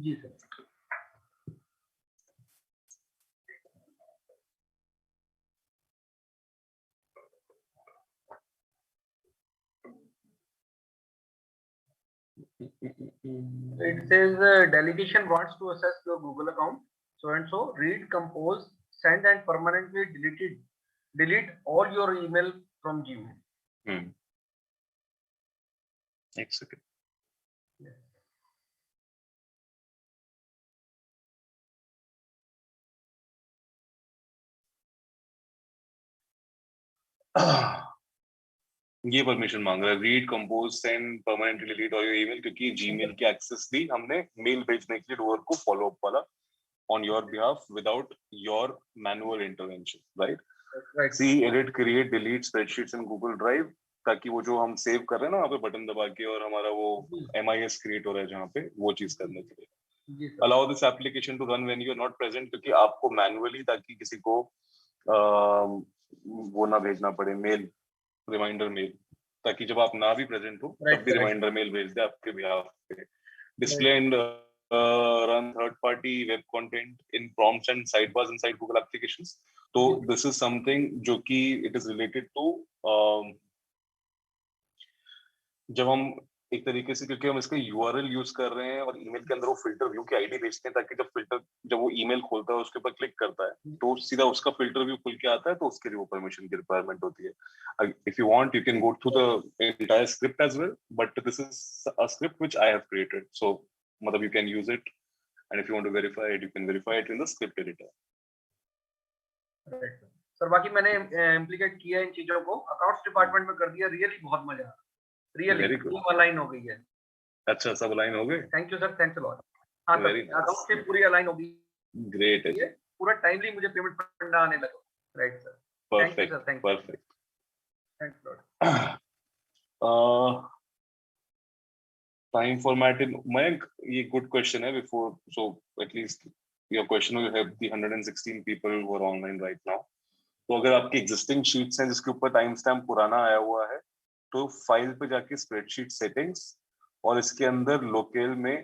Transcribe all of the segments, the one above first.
Ji sir. It says delegation wants to access your Google account. So and so read, compose, send and permanently delete all your email from Gmail. एक second. ये permission मांग रहा है, read, compose, send, permanently delete all your email, क्योंकि Gmail की access दी हमने mail भेजने के लिए डोर को फॉलो अप वाला on your behalf without your manual intervention, right? See, edit, create, delete spreadsheets in Google Drive, ताकि वो जो हम सेव कर रहे हैं ना वहाँ पे बटन दबा के और हमारा वो MIS क्रिएट हो रहा है जहाँ पे, वो चीज करने के लिए allow this application to run when you are not present, क्योंकि आपको मैनुअली, ताकि किसी को वो ना भेजना पड़े मेल, रिमाइंडर मेल, ताकि जब आप ना भी प्रेजेंट हो तब भी रिमाइंडर मेल भेज दे आपके बिहाफ पे। Display and run third party web content in prompts and sidebars inside Google applications. तो दिस इज समथिंग जो कि इट इज रिलेटेड टू जब हम एक तरीके से, क्योंकि हम इसका URL यूज कर रहे हैं और ईमेल के अंदर वो फिल्टर व्यू की आईडी भेजते हैं, ताकि जब वो ईमेल खोलता है उसके ऊपर क्लिक करता है तो सीधा उसका फिल्टर व्यू खुल के आता है, तो उसके लिए वो परमिशन की रिक्वायरमेंट होती है। If you want you can go through the entire script as well, but this is a script which I have created, so मतलब you can use it and if you want to verify it you can verify it in the script editor. Right sir, बाकी मैंने implicate किया इन चीजों को, accounts department में कर दिया, really बहुत मजा आ रहा, रियली पूरी अलाइन हो गई है। अच्छा, सब अलाइन हो गए? Thank you sir, thanks a lot. हां सर, अकाउंट से पूरी अलाइन हो गई। ग्रेट है, पूरा टाइमली मुझे पेमेंट फंड आने लगा। Right sir, thank you sir, thank you, perfect, thanks lot. Time formatting, Mayank, ये good question है before, so at least your question will help the 116 people who are online right now. तो अगर आपकी existing sheets हैं जिसके ऊपर time stamp पुराना आया हुआ है, तो फाइल पे जाके स्प्रेडशीट सेटिंग्स और इसके अंदर लोकल में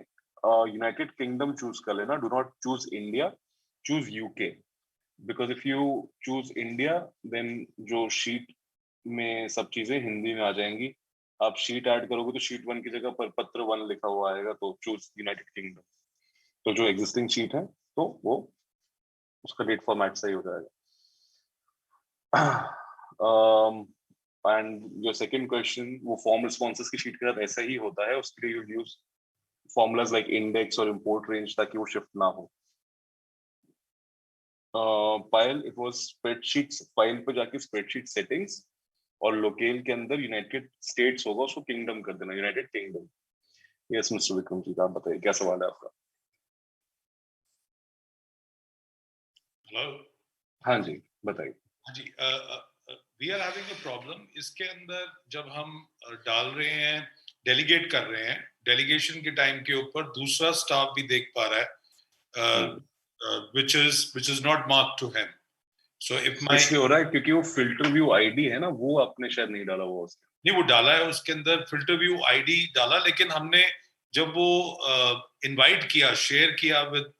यूनाइटेड किंगडम चूज कर लेना। Do not choose India, choose UK, because if you choose India then जो शीट में सब चीजें हिंदी में आ जाएंगी। आप शीट ऐड करोगे तो शीट 1 की जगह पर पत्र 1 लिखा हुआ आएगा, तो चूज यूनाइटेड किंगडम। तो जो एग्जिस्टिंग शीट है तो वो उसका डेट फॉर्मेट सही हो जाएगा। एंड योर सेकंड क्वेश्चन, वो फॉर्म रिस्पॉन्सेस की शीट के साथ ऐसा ही होता है, उसके लिए you use formulas like index और इंपोर्ट रेंज, ताकि वो शिफ्ट ना हो। पायल, इट वाज स्प्रेडशीट्स, फाइल पे जाके स्प्रेडशीट सेटिंग्स और लोकेल के अंदर यूनाइटेड स्टेट्स होगा, उसको किंगडम कर देना, united kingdom. Yes mister Vikram ji, आप बताइए क्या सवाल है आपका? हेलो, हाँ जी बताइए। हाँ जी, we are having a problem. इसके अंदर जब हम डाल रहे हैं, डेलीगेट कर रहे हैं, डेलीगेशन के टाइम के ऊपर दूसरा स्टाफ भी देख पा रहा है which is not marked to him. So if my, इसलिए हो रहा है क्योंकि वो फिल्टर व्यू आईडी है ना, वो आपने शायद नहीं डाला हुआ उसके। नहीं, वो डाला है, उसके अंदर फिल्टर व्यू आईडी डाला, लेकिन हमने जब वो इनवाइट किया, शेयर किया with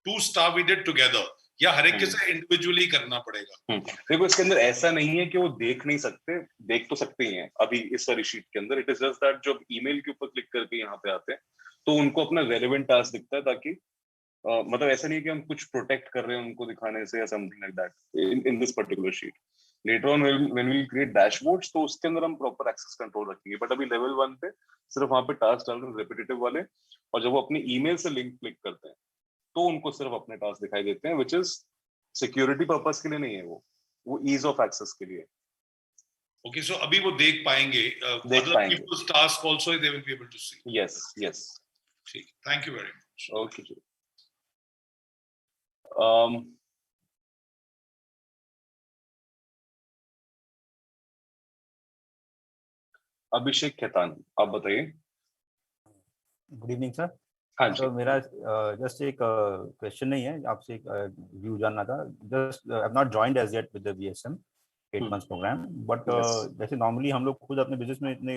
2 staff, we did together, या हर एक के साथ इंडिविजुअली करना पड़ेगा? देखो इसके अंदर ऐसा नहीं है कि वो देख नहीं सकते, देख तो सकते ही हैं अभी इस वाली शीट के अंदर। इट इज जस्ट दैट जब ईमेल के ऊपर क्लिक करके यहाँ पे आते हैं तो उनको अपना रेलेवेंट टास्क दिखता है, ताकि मतलब ऐसा नहीं है कि हम कुछ प्रोटेक्ट कर रहे हैं उनको दिखाने से या something like that in this particular sheet. Later on when we create dashboards तो उसके अंदर हम प्रॉपर एक्सेस कंट्रोल रखेंगे, बट अभी लेवल 1 पे सिर्फ वहां पे टास्क डाल रहे हैं रिपीटेटिव वाले, और जब वो अपने ईमेल से लिंक क्लिक करते हैं तो उनको सिर्फ अपने टास्क दिखाई देते हैं, व्हिच इज सिक्योरिटी पर्पस के लिए नहीं है, वो ईज ऑफ एक्सेस के लिए। ओके, सो अभी वो देख पाएंगे, देख पाएंगे, people's task also they will be able to see. Yes yes, ठीक, thank you very much. Okay जी। अभिषेक खेतान, आप बताइए। Good evening sir. हाँ जी। तो मेरा जस्ट एक क्वेश्चन नहीं है, आपसे एक व्यू जानना था। Just I have not joined as yet with the VSM 8 months program, but जैसे नॉर्मली हम लोग खुद अपने बिजनेस में इतने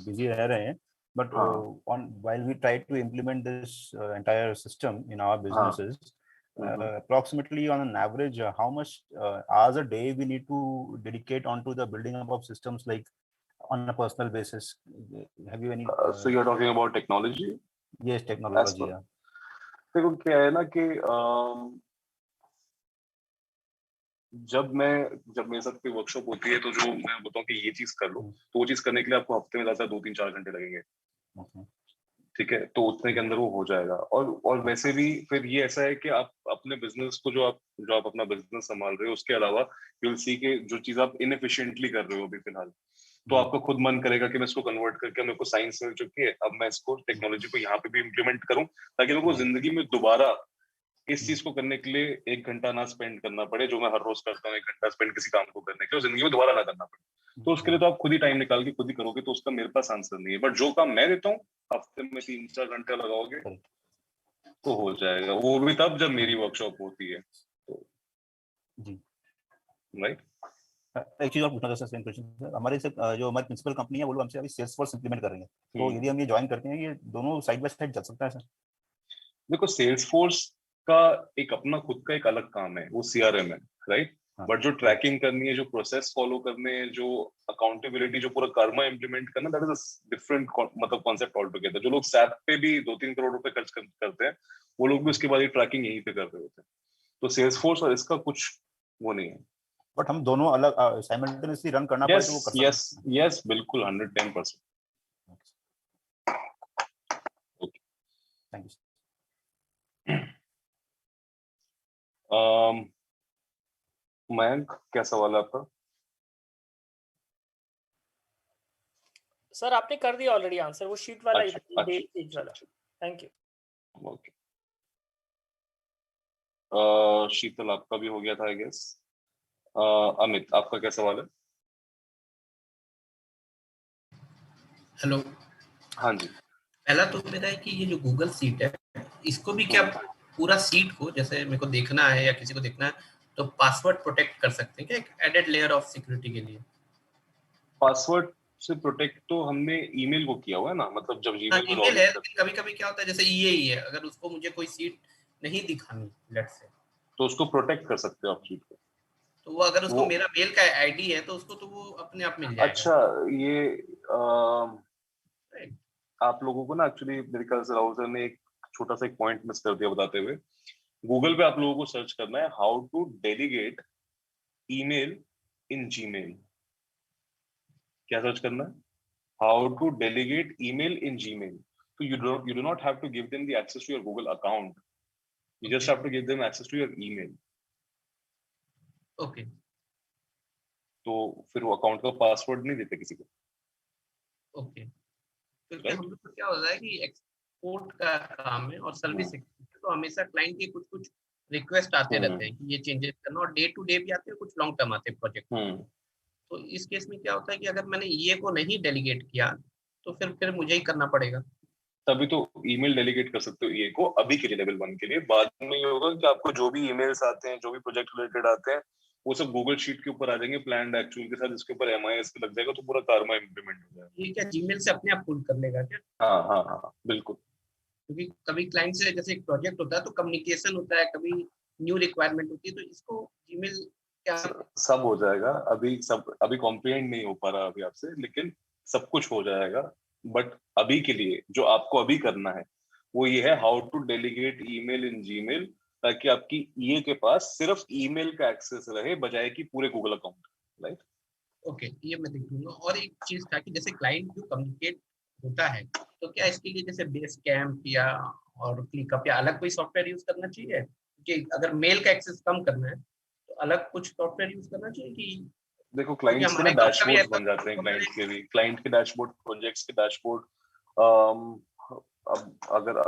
बिजी रह रहे हैं But on while we try to implement this entire system in our businesses, approximately on an average, how much hours a day we need to dedicate onto the building up of systems, like on a personal basis? Have you any? So you're talking about technology? Yes, technology. Yeah. देखो क्या है ना कि जब मेरे साथ कोई workshop होती है तो जो मैं बताऊं कि ये चीज कर लो, तो वो चीज करने के लिए आपको हफ्ते में ज्यादा 2-3-4 घंटे लगेंगे। ठीक है, तो उतने के अंदर वो हो जाएगा। और वैसे भी फिर ये ऐसा है कि आप अपने बिजनेस को जो आप अपना बिजनेस संभाल रहे हो उसके अलावा यू विल सी के जो चीज आप इनएफिशिएंटली कर रहे हो अभी फिलहाल, तो आपको खुद मन करेगा कि मैं इसको कन्वर्ट करके, मेरे को साइंस मिल चुकी है, अब मैं इसको टेक्नोलॉजी को यहाँ पे भी इम्प्लीमेंट करूं ताकि मेरे को जिंदगी में दोबारा इस चीज को करने के लिए 1 घंटा ना स्पेंड करना पड़े, जो मैं हर रोज करता हूँ 1 घंटा स्पेंड किसी काम को करने के लिए, जिंदगी में दोबारा ना करना पड़े। तो उसके लिए तो आप खुद ही टाइम निकाल के खुद ही करोगे, तो उसका मेरे पास आंसर नहीं है। बट जो काम मैं देता हूँ हफ्ते में 3-4 घंटे लगाओगे तो हो जाएगा, वो भी तब जब मेरी वर्कशॉप होती है। तो जी राइट। एक चीज और पूछना था सर, सेम क्वेश्चन सर। हमारे से जो हमारी प्रिंसिपल कंपनी है वो लोग हमसे अभी सेल्सफोर्स इंप्लीमेंट कर रही है, तो यदि हम ये ज्वाइन करते हैं, ये दोनों साइड बाय साइड चल सकता है सर? देखो सेल्सफोर्स का एक अपना खुद का एक अलग काम है, वो सीआरएम है, राइट। बट जो ट्रैकिंग करनी है, जो प्रोसेस फॉलो करने हैं, जो अकाउंटेबिलिटी, जो पूरा कर्मा इंप्लीमेंट करना, दैट इज अ डिफरेंट मतलब कॉन्सेप्ट ऑल टुगेदर। जो लोग सैप पे भी 2-3 करोड़ रुपए खर्च करते हैं, वो लोग भी उसके बाद ये ट्रैकिंग यहीं पे कर रहे होते हैं। तो सेल्सफोर्स और इसका कुछ वो नहीं है। बट हम दोनों अलग साइमल्टेनियसली रन करना पड़े तो वो कर सकते हैं? यस बिल्कुल 110%। Okay, thank you. मयंक, क्या सवाल है आपका? सर आपने कर दिया ऑलरेडी आंसर, वो शीट वाला ही डेट वाला। Thank you. ओके, शीतल आपका भी हो गया था आई गेस। अमित आपका क्या सवाल है? हेलो। हाँ जी। पहला तो मेरा है कि ये जो गूगल सीट है, इसको भी क्या पूरा सीट को, जैसे मेरे को देखना है या किसी को देखना है, तो पासवर्ड प्रोटेक्ट कर सकते हैं क्या, एक एडेड लेयर ऑफ सिक्योरिटी के लिए? पासवर्ड से प्रोटेक्ट तो हमने ईमेल को किया हुआ है ना, मतलब जब जीमेल में ईमेल है, लॉगिन करते कभी कभी क्या होता है जैसे ये ही है, अगर उसको मुझे कोई सीट नहीं दिखानी लेट्स से, तो उसको प्रोटेक्ट कर सकते हो आप सीट को। तो वो अगर उसको मेरा मेल का आईडी है तो उसको तो वो अपने आप मिल जाएगा। अच्छा, ये आप लोगों को ना एक्चुअली मेरे ख्याल से राहुल सर ने एक छोटा सा एक पॉइंट मिस कर दिया बताते हुए। गूगल पे आप लोगों को सर्च करना है how to delegate email in Gmail. क्या सर्च करना है? How to delegate email in Gmail. So you do not have to give them the access to your Google account. You just have to give them access to your email. Okay. तो फिर वो account का password नहीं देते किसी को। Okay, तो क्या हम लोग को क्या होता है कि एक्सपोर्ट का काम है और सर्विस तो हमेशा क्लाइंट के कुछ कुछ रिक्वेस्ट आते रहते हैं कि ये चेंजेस करना, और डे टू डे भी आते हैं, कुछ लॉन्ग टर्म आते हैं प्रोजेक्ट। तो इस केस में क्या होता है कि अगर मैंने ये को नहीं डेलीगेट किया तो फिर मुझे ही करना पड़ेगा। तभी तो ईमेल डेलीगेट कर सकते हो ये को अभी के लिए, लेवल 1 के लिए। बाद में ये होगा कि आपको जो भी ईमेल्स आते हैं, जो भी प्रोजेक्ट रिलेटेड आते हैं, वो सब गूगल शीट के ऊपर आ जाएंगे प्लान्ड एक्चुअल के साथ, जिसके ऊपर एमआईएस लग जाएगा, तो पूरा कार्मा इंप्लीमेंट हो जाएगा। ये क्या जीमेल से अपने आप पुल कर लेगा क्या? हाँ बिल्कुल। क्योंकि कभी क्लाइंट से जैसे एक प्रोजेक्ट होता है तो कम्युनिकेशन होता है, कभी न्यू रिक्वायरमेंट होती है, तो इसको जीमेल क्या सब हो जाएगा। अभी कॉम्प्रिहेंड नहीं हो पा रहा अभी आपसे, लेकिन सब कुछ हो जाएगा। बट अभी के लिए जो आपको अभी करना है वो ये है how to delegate email in Gmail, ताकि आपकी ईए के पास सिर्फ ईमेल का एक्सेस रहे बजाय कि पूरे गूगल अकाउंट। राइट, ओके, ये मैं देख लूंगा। और एक चीज था कि जैसे क्लाइंट जो कम्युनिकेट होता है, तो क्या इसके लिए जैसे बेस कैम्प या और क्लिकअप या अलग कोई सॉफ्टवेयर यूज करना चाहिए कि अगर मेल का एक्सेस कम करना है तो अलग कुछ सॉफ्टवेयर यूज करना चाहिए कि? देखो क्लाइंट्स के ना डैशबोर्ड्स बन जाते हैं, क्लाइंट के भी, क्लाइंट के डैशबोर्ड, प्रोजेक्ट्स के डैशबोर्ड। अब अगर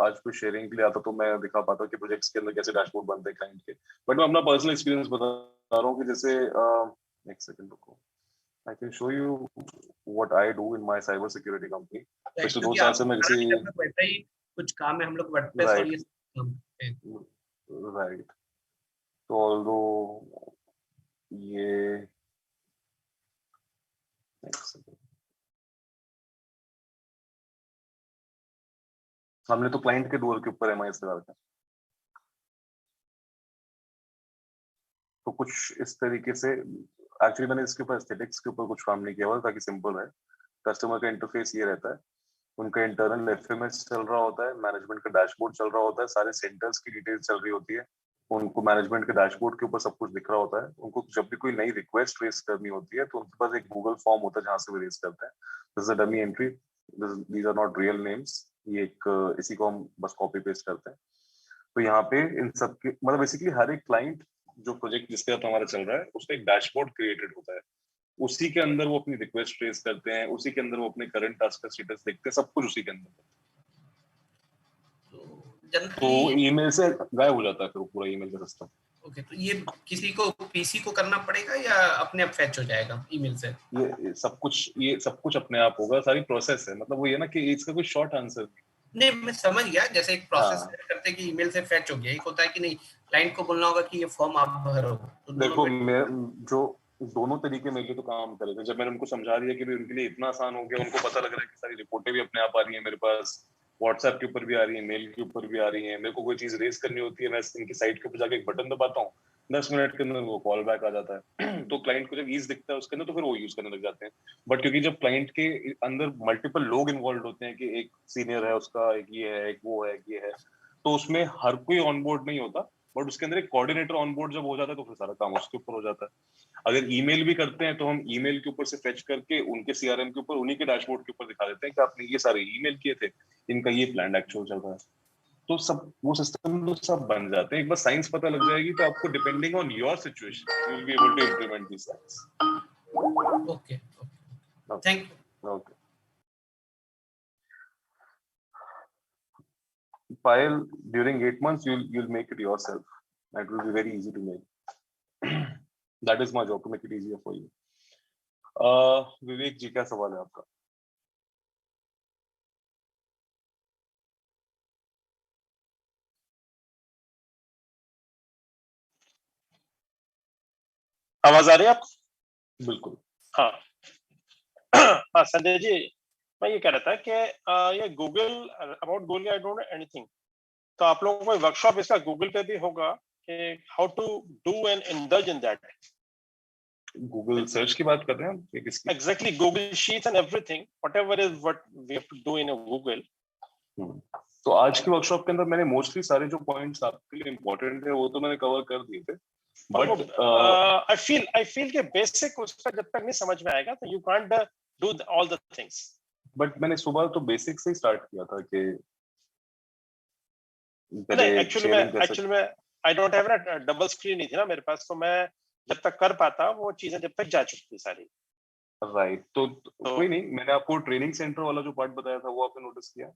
आज कोई शेयरिंग के लिए आता तो मैं दिखा पाता कि प्रोजेक्ट्स के अंदर कैसे डैशबोर्ड बनते हैं क्लाइंट के। बट मैं अपना पर्सनल एक्सपीरियंस बता रहा हूँ कि जैसे एक सेकंड रुको, I can show you what I do in my cyber security company. पिछले 2 साल से मैं किसी वैसा ही कुछ काम है हम लोग वर्डप्रेस और ये काम करते हैं। राइट, तो ऑल्दो ये हमने तो क्लाइंट के डोर के ऊपर एमआईएस लगा रखा है। तो कुछ इस तरीके से एक्चुअली मैंने इसके ऊपर एस्थेटिक्स के ऊपर कुछ काम नहीं किया हुआ ताकि सिंपल रहे। कस्टमर का इंटरफेस ये रहता है, उनका इंटरनल एफएमएस चल रहा होता है, मैनेजमेंट का डैशबोर्ड चल रहा होता है, सारे सेंटर्स की डिटेल्स चल रही होती है, उनको मैनेजमेंट के डैशबोर्ड के ऊपर सब कुछ दिख रहा होता है। उनको जब भी कोई नई रिक्वेस्ट रेज करनी होती है तो उनके पास एक गूगल फॉर्म होता है जहां से वो रेज करते हैं। This is a dummy entry, these are not real names, ये एक इसी को हम बस कॉपी पेस्ट करते हैं। तो यहाँ पे इन सब के मतलब बेसिकली हर एक क्लाइंट जो प्रोजेक्ट जिसके साथ हमारा चल रहा है उसका एक डैशबोर्ड क्रिएटेड होता है, उसी के अंदर वो अपनी रिक्वेस्ट ट्रेस करते हैं, उसी के अंदर वो अपने करंट टास्क का स्टेटस देखते हैं, सब कुछ उसी के अंदर। तो ईमेल से गायब हो जाता है फिर पूरा ईमेल का सिस्टम। ओके, तो ये किसी को पीसी को करना पड़ेगा या अपने आप फैच हो जाएगा ईमेल से? ये सब कुछ अपने आप होगा, सारी प्रोसेस है। मतलब वो ये ना कि इसका कोई शॉर्ट आंसर नहीं, मैं समझ गया, जैसे एक प्रोसेस करते हैं कि ईमेल से फैच हो गया, एक होता है कि नहीं क्लाइंट को बोलना होगा कि ये फॉर्म आप भरो। तो देखो मैं जो दोनों तरीके मेरे लिए तो काम करेगा। जब मैंने उनको समझा दिया कि उनके लिए इतना आसान हो गया, उनको पता लग रहा है कि सारी रिपोर्टें भी अपने आप आ रही है मेरे पास, व्हाट्सएप के ऊपर भी आ रही है, मेल के ऊपर भी आ रही है, मेरे को कोई चीज रेस करनी होती है, मैं इनकी साइट के ऊपर जाके एक बटन दबाता हूँ, 10 मिनट के अंदर वो कॉल बैक आ जाता है। तो क्लाइंट को जब ईज दिखता है उसके अंदर तो फिर वो यूज करने लग जाते हैं। बट क्योंकि जब क्लाइंट के अंदर मल्टीपल लोग इन्वॉल्व होते हैं कि एक सीनियर है उसका, एक ये है, एक वो है, एक ये है, तो उसमें हर कोई ऑनबोर्ड नहीं होता, बट उसके अंदर एक कोऑर्डिनेटर ऑनबोर्ड जब हो जाता है तो फिर सारा काम उसके ऊपर हो जाता है। अगर ईमेल भी करते हैं तो हम ईमेल के ऊपर से फेच करके उनके सीआरएम के ऊपर, उन्हीं के डैशबोर्ड के ऊपर दिखा देते हैं कि आपने ये सारे ईमेल किए थे, इनका ये प्लान एक्चुअल चल रहा है। तो सब वो सिस्टम तो सब बन जाते हैं। एक बार साइंस पता लग जाएगी तो आपको depending on your situation you will be able to implement this science. Okay, thank you. Okay, Payal, during 8 months you'll make it yourself. That will be very easy to make. That is my job, to make it easier for you. विवेक जी, क्या सवाल है आपका? आवाज आ रही है आपको? बिल्कुल। हाँ हाँ संजय जी, मैं ये कह रहा था कि ये Google, about Google I don't know anything, तो आप लोगों को वर्कशॉप इसका गूगल पे भी होगा कि how to do and indulge in that. Google search की बात कर रहे हैं हम? किसकी? Exactly, Google sheets and everything, whatever is what we have to do in Google. तो आज की वर्कशॉप के अंदर मैंने मोस्टली सारे जो पॉइंट्स आपके लिए इंपॉर्टेंट है वो तो मैंने कवर कर दिए थे। बट आई फील के बेसिक उसका जब तक नहीं समझ में आएगा तो you can't do all the things. But मैंने सुबह तो बेसिक से ही स्टार्ट किया था कि एक्चुअली में आई डोंट हैव ना डबल स्क्रीन नहीं थी ना मेरे पास, तो मैं जब तक कर पाता वो चीजें जब तक जा चुकी थी सारी। राइट, तो कोई नहीं, मैंने आपको ट्रेनिंग सेंटर वाला जो पार्ट बताया था वो आपने नोटिस किया?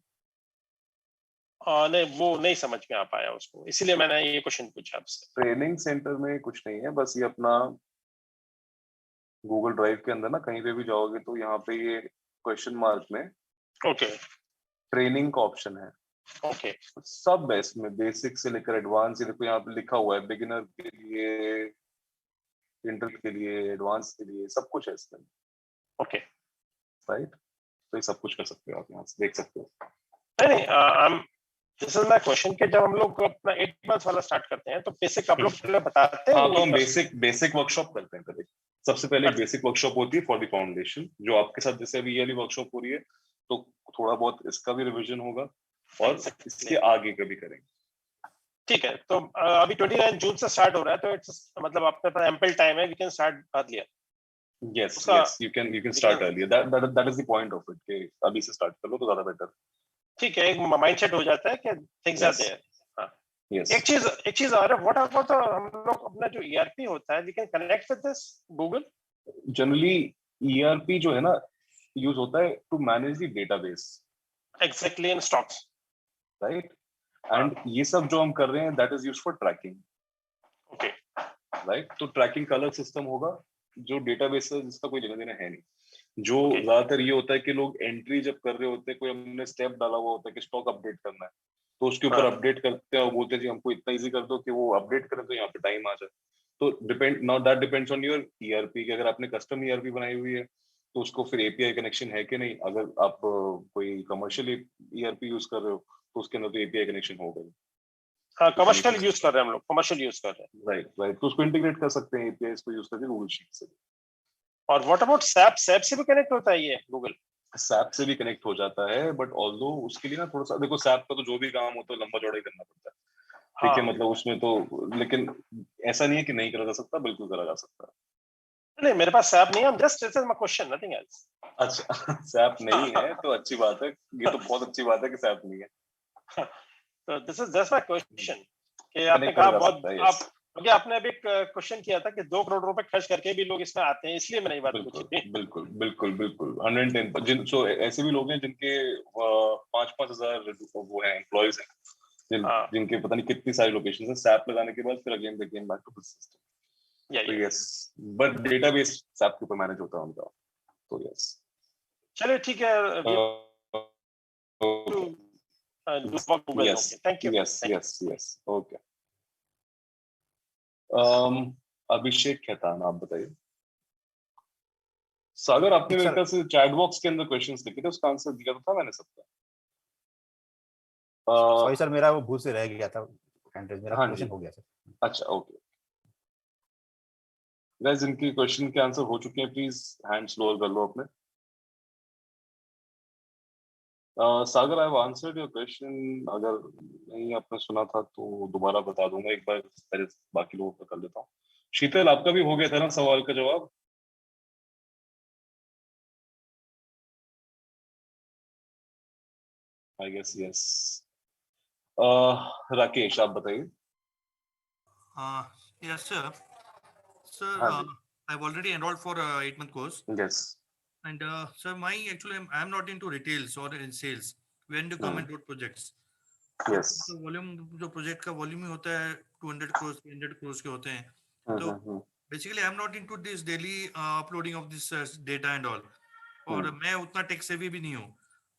नहीं, वो नहीं समझ में आ पाया उसको, इसीलिए मैंने ये क्वेश्चन पूछा आपसे। ट्रेनिंग सेंटर में कुछ नहीं है, बस ये अपना गूगल ड्राइव के अंदर ना कहीं पे भी जाओगे तो यहाँ पे ये क्वेश्चन मार्क में ओके ट्रेनिंग का ऑप्शन है। ओके, सब है इसमें, बेसिक से लेकर एडवांस। देखो यहाँ पे लिखा हुआ है बिगिनर के लिए, इंटर के लिए, एडवांस के लिए, सब कुछ है इसमें। ओके, राइट, तो ये सब कुछ कर सकते हो आप, यहाँ से देख सकते हो। नहीं, दिस इज माय क्वेश्चन कि जब हम लोग अपना 8 मंथ वाला स्टार्ट करते हैं तो बेसिक आप लोग पहले बताते हैं। हाँ, तो हम बेसिक वर्कशॉप करते हैं कभी। सबसे पहले बेसिक वर्कशॉप होती है फॉर द फाउंडेशन, जो आपके साथ जैसे अभी ईयरली वर्कशॉप हो रही है, तो थोड़ा बहुत इसका भी रिवीजन होगा और इसके आगे कभी करेंगे। ठीक है, तो अभी 29 जून से स्टार्ट हो रहा है, तो इट्स मतलब आपके पास एम्पल टाइम है, we can start earlier. Yes, you can start earlier. That is the point of it कि अभी से स्टार्ट कर लो तो ज्यादा बेटर। ठीक है, एक माइंडसेट हो जाता है कि थिंग्स आर देयर। Yes. एक चीज और है, व्हाट अबाउट हम लोग अपना जो ईआरपी होता है, we can connect with this Google? Generally ERP जो है ना यूज होता है to manage the database. Exactly, in stocks, right, and ये सब जो हम कर रहे हैं that is used for tracking. Okay, right, तो ट्रैकिंग का अलग सिस्टम होगा, जो डेटाबेस है जिसका कोई लेना देना है नहीं। जो ज्यादातर ये होता है कि लोग एंट्री जब कर रहे होते हैं, कोई हमने स्टेप डाला हुआ होता है कि स्टॉक अपडेट करना है, तो उसके ऊपर अपडेट करते हैं और बोलते हैं जी हमको इतना इजी कर दो कि वो अपडेट करें तो यहाँ पे टाइम आ जाए। तो now that depends on your ERP कि अगर आपने कस्टम ईआरपी बनाई हुई है तो उसको फिर एपीआई कनेक्शन है कि नहीं। अगर आप कोई कमर्शियल ईआरपी यूज कर रहे हो तो उसके अंदर तो एपीआई कनेक्शन होगा ही। हाँ, कमर्शियल यूज कर रहे हैं हम लोग, कमर्शियल यूज कर रहे हैं। राइट, तो उसको इंटीग्रेट कर सकते हैं एपीआई को यूज करके गूगल शीट से। और व्हाट अबाउट सैप? सैप से भी कनेक्ट होता है ये गूगल? सैप से भी कनेक्ट हो जाता है, बट ऑल्दो उसके लिए ना थोड़ा सा देखो, सैप का तो जो भी काम होता है लंबा चौड़ा ही करना पड़ता है, ठीक है, हाँ। मतलब उसमें तो, लेकिन ऐसा नहीं है कि नहीं करा जा सकता, बिल्कुल करा जा सकता है। नहीं, मेरे पास सैप नहीं है, just this is my question, nothing else. अच्छा, सैप नहीं है तो अच्छी बात है, ये तो बहुत अच्छी बात है कि सैप नहीं है। तो this is just my question कि आपने Connect कहा करा जा बहुत सकता है, आप, yes. क्योंकि आपने अभी एक क्वेश्चन किया था कि 2 करोड़ रुपए खर्च करके भी लोग इसमें आते हैं, इसलिए मैंने ये बात बिल्कुल पूछी। बिल्कुल बिल्कुल बिल्कुल 110 जिन, सो ऐसे भी लोग हैं जिनके 5-5 हजार वो है एम्प्लॉइज हैं, हाँ। जिनके पता नहीं कितनी सारी लोकेशन है, सैप लगाने के बाद फिर again they came back to the system. या तो यस, बट डेटाबेस सैप के ऊपर मैनेज होता है उनका, तो यस। चलिए ठीक है, Yes, thank you. yes, okay. अभिषेक खेतान, आप बताइए। सागर, आपने मेरे ख्याल से चैट बॉक्स के अंदर क्वेश्चंस लिखे थे, उसका आंसर दिया था मैंने सबका। सॉरी सर, मेरा वो भूल से रह गया था, मेरा क्वेश्चन हो गया सर। अच्छा, ओके गाइस, इनके क्वेश्चन के आंसर हो चुके हैं, प्लीज हैंड्स लोअर कर लो अपने। Sagar, I have answered your question, अगर नहीं आपने सुना था तो दोबारा बता दूंगा एक बार, पहले बाकी लोगों का कर लेता हूँ। शीतल, आपका भी हो गया था ना सवाल का जवाब? I guess yes. राकेश, आप बताइए। Yes, sir. Sir, हाँ जी, I've already enrolled for a 8-month course. Yes, And sir, I'm not into retails or in sales. When do come and do projects? Yes, तो वॉल्यूम, जो project का volume ही होता है 200 crores 300 crores के होते हैं, तो basically I am not into this daily uploading of this data and all, और मैं उतना टेक सेवी भी नहीं हूँ,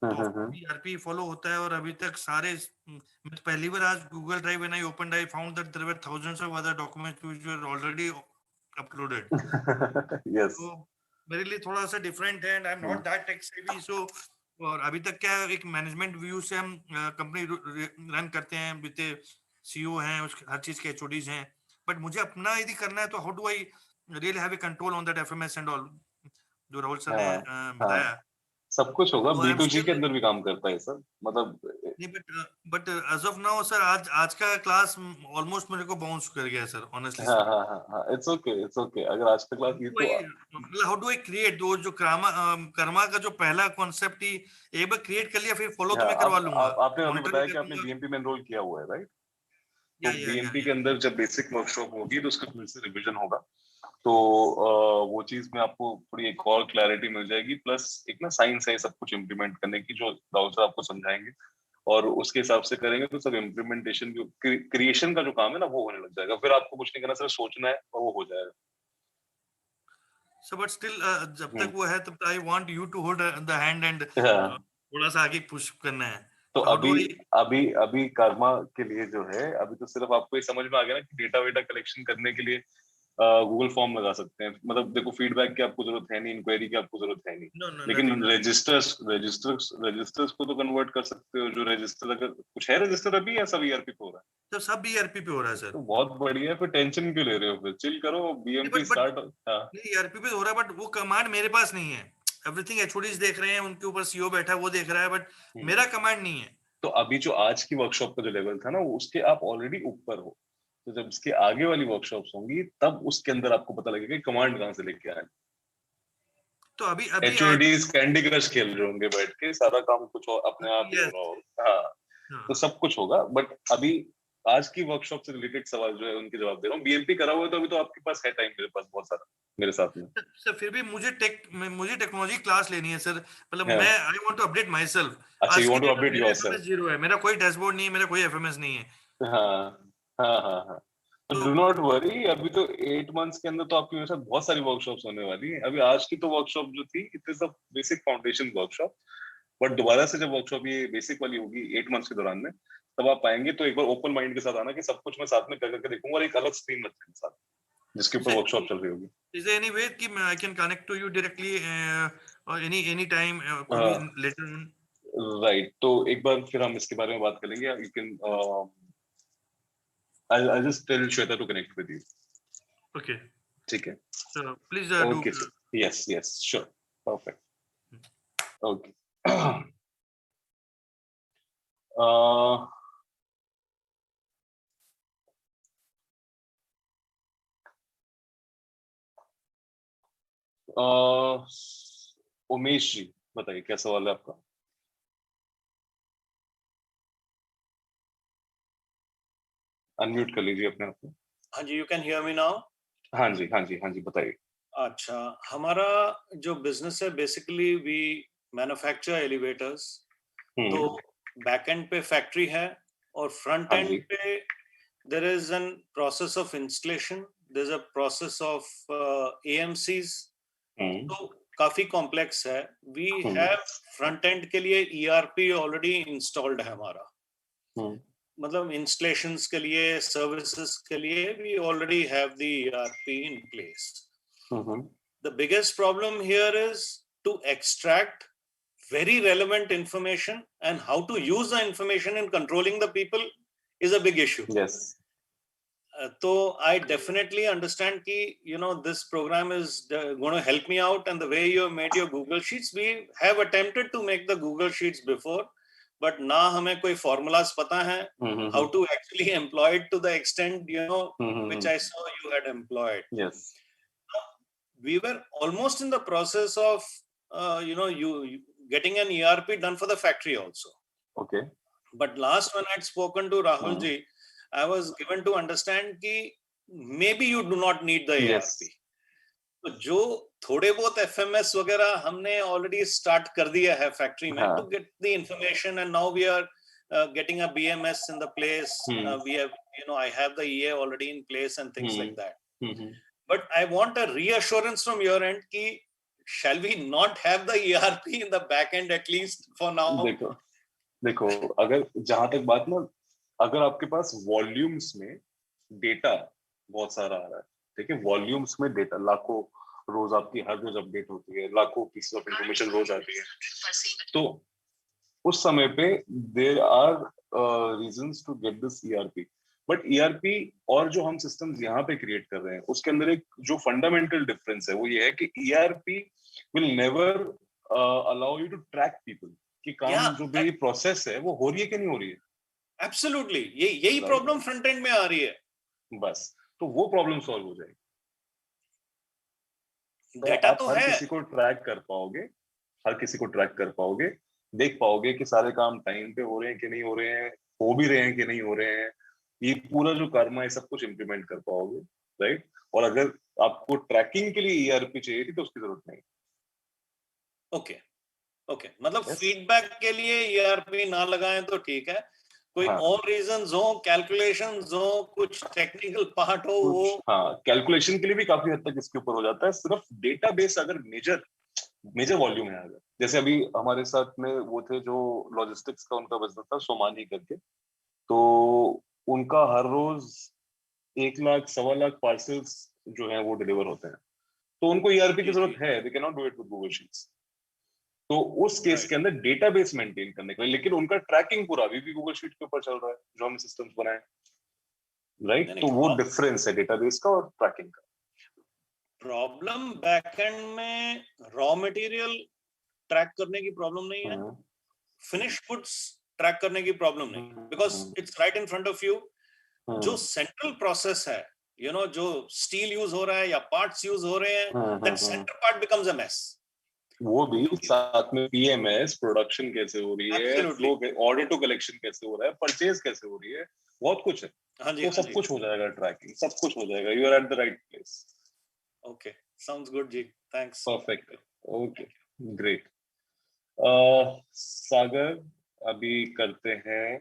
तो ईआरपी फॉलो होता है। और अभी तक सारे, मैं तो पहली बार आज Google drive when I opened I found that there were thousands of other documents which were already uploaded. Yes, तो मेरे लिए थोड़ा सा डिफरेंट है, and I am not that tech savvy. So और अभी तक क्या है, एक मैनेजमेंट व्यू से हम कंपनी रन करते हैं, बीते सीईओ हैं, उस हर चीज के एचओडीज हैं, बट मुझे अपना यदि करना है तो how do I really have a control on that FMS and all, जो राहुल सर ने बताया। सब कुछ होगा, तो आई एम B2G के स्टिल अंदर भी काम करता है सर, मतलब। नहीं, but as of now sir, आज का क्लास ऑलमोस्ट मेरे को बाउंस कर गया सर, ऑनेस्टली। हाँ, इट्स ओके, अगर आज का क्लास ये तो हाउ डू आई क्रिएट दो, जो कर्मा का जो पहला कॉन्सेप्ट ही एक बार क्रिएट कर लिया, फिर फॉलो तो मैं करवा लूंगा, आपने अभी मॉनिटर बताया भी कि आपने करूंगा। बीएमपी में एनरोल किया हुआ है, राइट? तो या बीएमपी के अंदर जब बेसिक वर्कशॉप होगी तो उसका फिर से रिवीजन होगा, तो वो चीज में आपको थोड़ी एक और क्लैरिटी मिल जाएगी, प्लस एक ना साइंस है सब कुछ इम्प्लीमेंट करने की, जो राहुल सर आपको समझाएंगे, और उसके हिसाब से करेंगे तो सब इम्प्लीमेंटेशन, जो क्रिएशन का जो काम है ना, वो होने लग जाएगा, फिर आपको कुछ नहीं करना, सिर्फ सोचना है और वो हो जाएगा। सो बट स्टिल जब तक वो है, तब I want you to hold the hand and थोड़ा सा आगे पुश करना है। तो हाउ डू आई अभी कर्मा के लिए जो है, अभी तो सिर्फ आपको ये समझ में आ गया ना कि डेटा वेटा कलेक्शन करने के लिए गूगल फॉर्म लगा सकते हैं, मतलब देखो फीडबैक की आपको जरूरत है नहीं, इंक्वायरी की आपको जरूरत है नहीं, नो नो लेकिन रजिस्टर्स को तो कन्वर्ट कर सकते हो, जो रजिस्टर, अगर कुछ है रजिस्टर अभी या सब ईआरपी पे हो रहा है? तो सब ईआरपी पे हो रहा है सर। तो बहुत बढ़िया है, फिर टेंशन क्यों ले रहे हो, फिर चिल करो, बीएमपी स्टार्ट। नहीं, ईआरपी पे हो रहा है, बट वो कमांड मेरे पास नहीं है। एवरीथिंग एचओडीज देख रहे हैं, उनके ऊपर सीईओ बैठा है, वो देख रहा है, बट मेरा कमांड नहीं है। तो अभी जो आज की वर्कशॉप का जो लेवल था ना, वो उसके आप ऑलरेडी ऊपर हो, तो जब इसके आगे वाली वर्कशॉप्स होंगी तब उसके अंदर आपको पता लगेगा कि कमांड कहाँ से लेके आए। तो अभी एचओडीज कैंडी क्रश खेल रहे होंगे बैठ के, सारा काम कुछ अपने आप ही हो रहा होगा। हाँ, तो सब कुछ होगा, बट अभी आज की वर्कशॉप से रिलेटेड सवाल जो है उनके जवाब दे रहा हूँ। बीएमपी करा हुआ है तो अभी तो आपके पास है टाइम, मेरे पास बहुत सारा, मेरे साथ में। सर फिर भी मुझे टेक्नोलॉजी क्लास लेनी है सर, मतलब मैं I want to update my self. अच्छा, you want to update yourself. Zero है मेरा, कोई डैशबोर्ड नहीं है मेरा, कोई एफएमएस नहीं है। हाँ, तो डू नॉट वरी, अभी तो 8 मंथ्स के अंदर तो आपके मेरे साथ बहुत सारी वर्कशॉप्स होने वाली है। अभी आज की तो वर्कशॉप जो थी, it is a basic foundation workshop, but दोबारा से जब वर्कशॉप ये बेसिक वाली होगी 8 मंथ्स के दौरान में, तब आप पाएंगे, तो एक बार ओपन माइंड के साथ आना कि सब कुछ मैं साथ में कर करके देखूंगा, और एक अलग स्क्रीन रखने के साथ जिसके ऊपर वर्कशॉप चल रही होगी। इज देयर एनी वे कि I can connect to you directly और any time later on? Right, तो एक बार फिर हम इसके बारे में बात करेंगे. You can I'll just tell Shweta to connect with you. Okay. ठीक है. So please Okay, do. sir. Yes, sure. Perfect. Okay. Umesh ji बताइए क्या सवाल है आपका. अनम्यूट कर लीजिए अपने आप को. हाँ जी, you can hear me now. हाँ जी बताइए. अच्छा, हमारा जो बिजनेस है बेसिकली वी मैन्युफैक्चर एलिवेटर्स. तो बैक एंड पे फैक्ट्री है और फ्रंट एंड पे there is an process of installation, there is a process of AMCs. तो काफी कॉम्प्लेक्स है. वी हैव फ्रंट एंड के लिए ईआरपी ऑलरेडी इंस्टॉल्ड है हमारा. मतलब इंस्टॉलेशंस के लिए, सर्विसेज के लिए we already have the ERP in place. The biggest problem here is to extract very relevant information, and how to use the information in controlling the people is a big issue. Yes. So I definitely understand ki, you know, this program is going to help me out, and the way you have made your Google Sheets, we have attempted to make the Google Sheets before, but na hame koi formulas pata hai how to actually employ it to the extent, you know, which I saw you had employed. Yes. We were almost in the process of you know, you getting an ERP done for the factory also. Okay. But last when I had spoken to Rahul ji, I was given to understand ki maybe you do not need the ERP. तो जो थोड़े बहुत FMS वगैरह हमने already start कर दिया है factory में to get the information, and now we are getting a BMS in the place. We have, you know, I have the EA already in place and things like that. But I want a reassurance from your end ki shall we not have the ERP in the back end at least for now? देखो अगर जहां तक बात ना, अगर आपके पास volumes में data बहुत सारा आ रहा है, ठीक है, वॉल्यूम्स में डेटा लाखों रोज आपकी हर रोज अपडेट होती है, लाखों पीसेस ऑफ इंफॉर्मेशन रोज आती है, तो उस समय पे there are reasons to get this ERP. But ERP और जो हम सिस्टम्स यहाँ पे क्रिएट कर रहे हैं उसके अंदर एक जो फंडामेंटल डिफरेंस है वो ये है कि ERP will never allow you to track people कि काम जो भी प्रोसेस है वो हो रही है कि नहीं हो रही है. एब्सोल्युटली, यही प्रॉब्लम फ्रंट एंड में आ रही है. बस तो वो प्रॉब्लम सॉल्व हो जाएगी. डेटा तो हर है, किसी को ट्रैक कर पाओगे, हर किसी को ट्रैक कर पाओगे, देख पाओगे कि सारे काम टाइम पे हो रहे हैं कि नहीं हो रहे हैं, हो भी रहे हैं कि नहीं हो रहे हैं. ये पूरा जो कर्म है सब कुछ इंप्लीमेंट कर पाओगे, राइट. और अगर आपको ट्रैकिंग के लिए ईआरपी चाहिए थी तो उसकी जरूरत नहीं. ओके ओके, मतलब फीडबैक के लिए ईआरपी ना लगाएं तो ठीक है. कोई और रीजंस हो, कैलकुलेशंस हो, कुछ टेक्निकल पार्ट हो, वो कैलकुलेशन के लिए भी काफी हद तक इसके ऊपर हो जाता है. सिर्फ डेटाबेस अगर मेजर वॉल्यूम है, अगर जैसे अभी हमारे साथ में वो थे जो लॉजिस्टिक्स का उनका बिजनेस था सोमानी करके, तो उनका हर रोज 1 लाख 1.25 लाख पार्सल्स जो हैं वो डिलीवर होते हैं, तो उनको ईआरपी की जरूरत है. They can not do it with Google sheets. तो उस केस के अंदर डेटाबेस मेंटेन करने के लिए, लेकिन उनका ट्रैकिंग पूरा अभी भी गूगल शीट के ऊपर चल रहा है जो हमने सिस्टम्स बनाए, राइट. तो वो डिफरेंस है डेटाबेस का और ट्रैकिंग का. प्रॉब्लम बैकएंड में रॉ मटेरियल ट्रैक करने की प्रॉब्लम नहीं है, फिनिश गुड्स ट्रैक करने की प्रॉब्लम नहीं, because it's right in front of you. जो सेंट्रल प्रोसेस है, यू नो, जो स्टील यूज हो रहा है या पार्ट्स यूज हो रहे हैं, that centre part becomes a mess. वो भी साथ में पीएमएस प्रोडक्शन कैसे हो रही है, फ्लो ऑर्डर टू कलेक्शन कैसे हो रहा है, परचेज कैसे हो रही है, बहुत कुछ है. तो सब कुछ हो जाएगा, ट्रैकिंग सब कुछ हो जाएगा. You are at the right place. Okay, sounds good जी, thanks. Perfect. Okay, great. Sagar, अभी करते हैं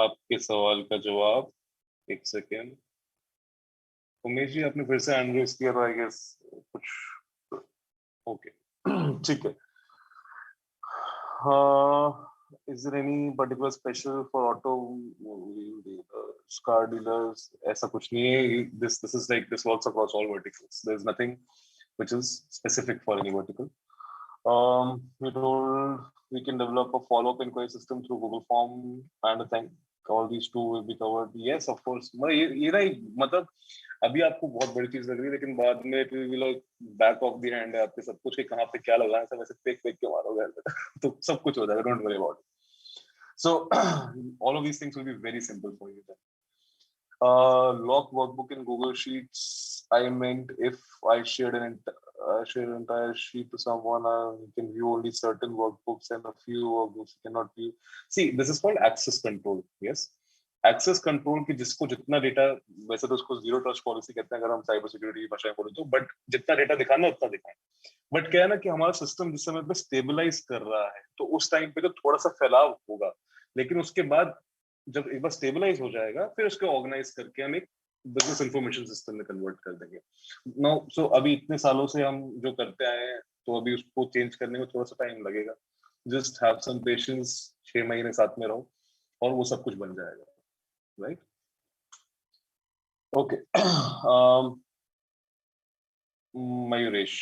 आपके सवाल का जवाब. एक सेकेंड. उमेश जी आपने फिर से हैंड रेज किया था, आई गेस कुछ. ओके, ठीक है. Is there any particular special for auto car dealers? ऐसा कुछ नहीं है. This is like this works across all verticals. There is nothing which is specific for any vertical. You told we can develop a follow-up inquiry system through Google Form, and I think all these two will be covered. Yes, of course. ये नहीं मतलब अभी आपको बहुत बड़ी चीज लग रही है, लेकिन बाद में it will be like back of the hand है आपके सब कुछ, कि कहाँ पे क्या लगाना है, सब ऐसे पेक के मारोगे तो सब कुछ हो जाएगा. Don't worry about it. So all of these things will be very simple for you then. Lock workbook in Google Sheets. I meant if I shared an entire sheet to someone, you can view only certain workbooks and a few workbooks you cannot view. See, this is called access control. Yes, access control कि जिसको जितना data, वैसे तो उसको zero trust policy कहते हैं अगर हम साइबर सिक्योरिटी की भाषा में बोले तो, बट जितना डेटा दिखाना उतना दिखाएं. बट क्या है ना कि हमारा सिस्टम जिस समय पे स्टेबलाइज कर रहा है तो उस टाइम पे तो थोड़ा सा फैलाव होगा, लेकिन उसके बाद जब एक बार स्टेबलाइज हो जाएगा फिर उसको ऑर्गेनाइज करके हम एक बिजनेस इंफॉर्मेशन सिस्टम में कन्वर्ट कर देंगे. नाउ सो अभी इतने सालों से हम जो करते आए हैं तो अभी उसको चेंज करने में थोड़ा सा टाइम लगेगा. जस्ट हैव सम पेशेंस, 6 महीने साथ में रहो और वो सब कुछ बन जाएगा. राइट? ओके. मयूरेश.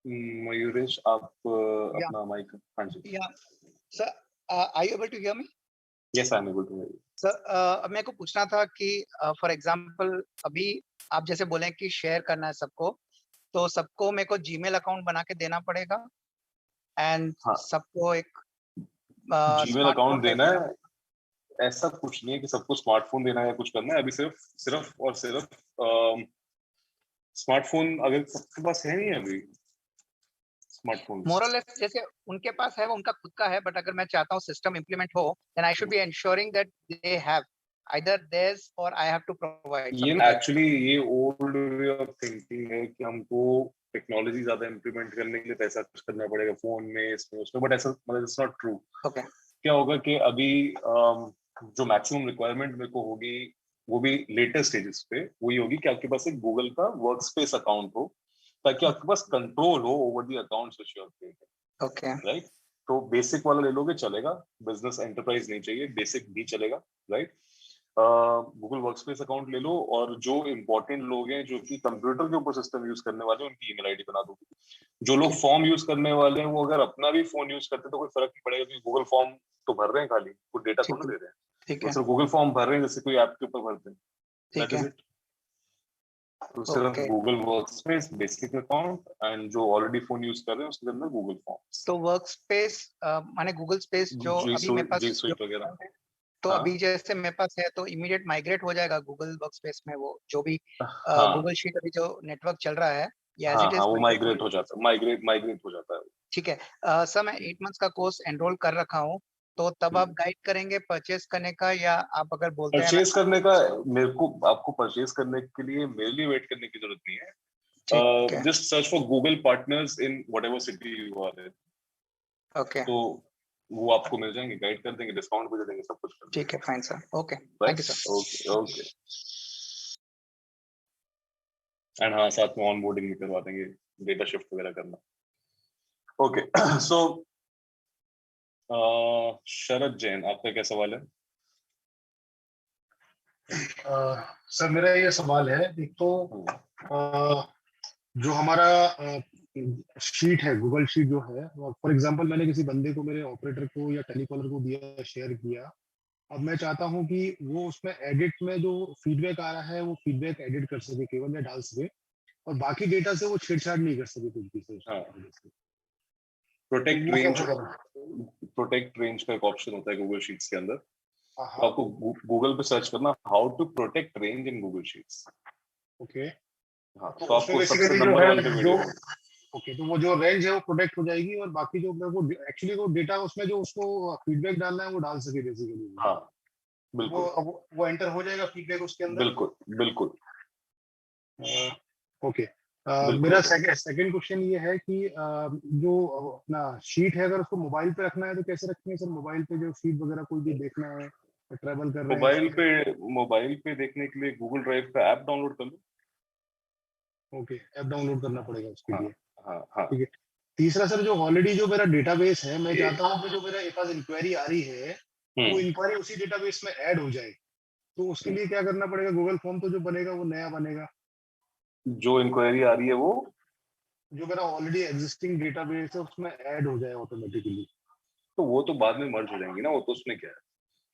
मयूरेश आप अपना माइक. हाँ जी. या sir, are you able to hear me? Yes, I am able to hear you. Sir, मेरे को पूछना था कि फॉर एग्जांपल अभी आप जैसे बोले कि शेयर करना है सबको, तो सबको मेरे को जीमेल अकाउंट बना के देना पड़ेगा एंड सबको एक जीमेल अकाउंट देना है. ऐसा कुछ नहीं है कि सबको स्मार्टफोन देना है या कुछ करना है. अभी सिर्फ और सिर्फ स्मार्टफोन अगर सबके पास है नहीं अभी स्मार्टफोन, मोर और लेस जैसे उनके पास है वो उनका खुद का है, बट अगर मैं चाहता हूँ सिस्टम इंप्लीमेंट हो, then I should be ensuring that they have either theirs और आई हैव टू प्रोवाइड. ये एक्चुअली ये ओल्ड वे ऑफ थिंकिंग है कि हमको टेक्नोलॉजी ज्यादा इंप्लीमेंट करने के लिए पैसा खर्च करना पड़ेगा फोन में, इसमें उसमें, बट ऐसा मतलब इट्स नॉट ट्रू. ओके. क्या होगा कि अभी जो मैक्सिमम रिक्वायरमेंट मेरे को होगी वो भी लेटेस्ट स्टेजेस पे वही होगी कि आपके पास एक गूगल का वर्कस्पेस अकाउंट हो, ताकि आपके पास कंट्रोल हो over the accounts which you are creating. Okay. Right? तो बेसिक वाला ले लोगे चलेगा, बिजनेस एंटरप्राइज नहीं चाहिए, बेसिक भी चलेगा. राइट? गूगल वर्कस्पेस अकाउंट ले लो, और जो इंपॉर्टेंट लोग हैं जो कि कंप्यूटर के ऊपर सिस्टम यूज करने वाले हैं उनकी ईमेल आईडी बना दो. जो लोग फॉर्म यूज करने वाले हैं वो अगर अपना भी फोन यूज करते तो कोई फर्क नहीं पड़ेगा, क्योंकि गूगल फॉर्म तो भर रहे हैं, खाली कोई डेटा थोड़ा दे रहे हैं. ठीक है. तो गूगल फॉर्म भर रहे हैं जैसे कोई ऐप के ऊपर भरते हैं. ठीक है. तो सिर्फ Google workspace basic account, and जो ऑलरेडी फोन यूज कर रहे हैं उसके अंदर गूगल फॉर्म्स. तो वर्कस्पेस माने गूगल स्पेस जो अभी मेरे पास वगैरह, तो अभी जैसे मेरे पास है तो इमीडिएट माइग्रेट हो जाएगा गूगल वर्कस्पेस में, वो जो भी गूगल शीट अभी जो नेटवर्क चल रहा है या एज इट इज वो माइग्रेट हो जाता है. माइग्रेट हो जाता है. ठीक है. सर, मैं 8 मंथ्स का कोर्स एनरोल कर रखा हूँ, तो तब आप गाइड करेंगे परचेस करने का, या आप अगर बोलते हैं परचेस करने का, मेरे को आपको परचेस करने के लिए मेरे लिए वेट करने की जरूरत नहीं है. Just search for Google partners in whatever city you are in. Okay. तो वो आपको मिल जाएंगे, गाइड कर देंगे, डिस्काउंट भी दे देंगे, सब कुछ कर देंगे. ठीक है, fine sir. Okay, thank you sir. Okay. And हाँ, साथ में ऑनबोर्डिंग भी करवा देंगे, डेटा शिफ्ट वगैरह करना. ओके. सो शरद जैन, आपका क्या सवाल है? सर, मेरा ये सवाल है, एक तो जो हमारा शीट है, गूगल शीट जो है, फॉर एग्जांपल मैंने किसी बंदे को, मेरे ऑपरेटर को या टेलीकॉलर को दिया, शेयर किया. अब मैं चाहता हूं कि वो उसमें एडिट में जो फीडबैक आ रहा है वो फीडबैक एडिट कर सके केवल या डाल सके, और बाकी डेटा से वो छेड़छाड़ नहीं कर सके कुछ भी से. प्रोटेक्ट रेंज का एक ऑप्शन होता है गूगल शीट्स के अंदर. तो आपको गूगल पे सर्च करना how to protect range in Google sheets. Okay. हाँ, तो आपको सबसे नंबर 1 पे वीडियो. ओके. तो वो जो रेंज है वो प्रोटेक्ट हो जाएगी, और बाकी जो मेरे को एक्चुअली वो डेटा उसमें जो उसको फीडबैक डालना है वो डाल सके बेसिकली. हाँ, बिल्कुल. वो एंटर हो जाएगा फीडबैक उसके अंदर. बिल्कुल. ओके. मेरा सेकंड क्वेश्चन ये है कि जो अपना शीट है, अगर उसको मोबाइल पे रखना है तो कैसे रखेंगे सर? मोबाइल पे जो शीट वगैरह कोई भी देखना है, ट्रैवल कर रहे हैं, मोबाइल पे देखने के लिए गूगल ड्राइव का ऐप डाउनलोड कर लो. ओके. ऐप डाउनलोड करना पड़ेगा उसके लिए. हाँ. ठीक है. तीसरा सर, जो ऑलरेडी जो मेरा डेटाबेस है, मैं चाहता हूँ कि जो मेरा एक पास इंक्वायरी आ रही है वो इंक्वायरी उसी डेटाबेस में ऐड हो जाए. तो उसके लिए क्या करना पड़ेगा? गूगल फॉर्म तो जो बनेगा वो नया बनेगा, जो इंक्वायरी आ रही है वो जो मेरा ऑलरेडी एग्जिस्टिंग डेटाबेस है उसमें ऐड हो जाए ऑटोमेटिकली। तो वो तो बाद में मर्ज हो जाएंगी ना, वो तो उसमें क्या है,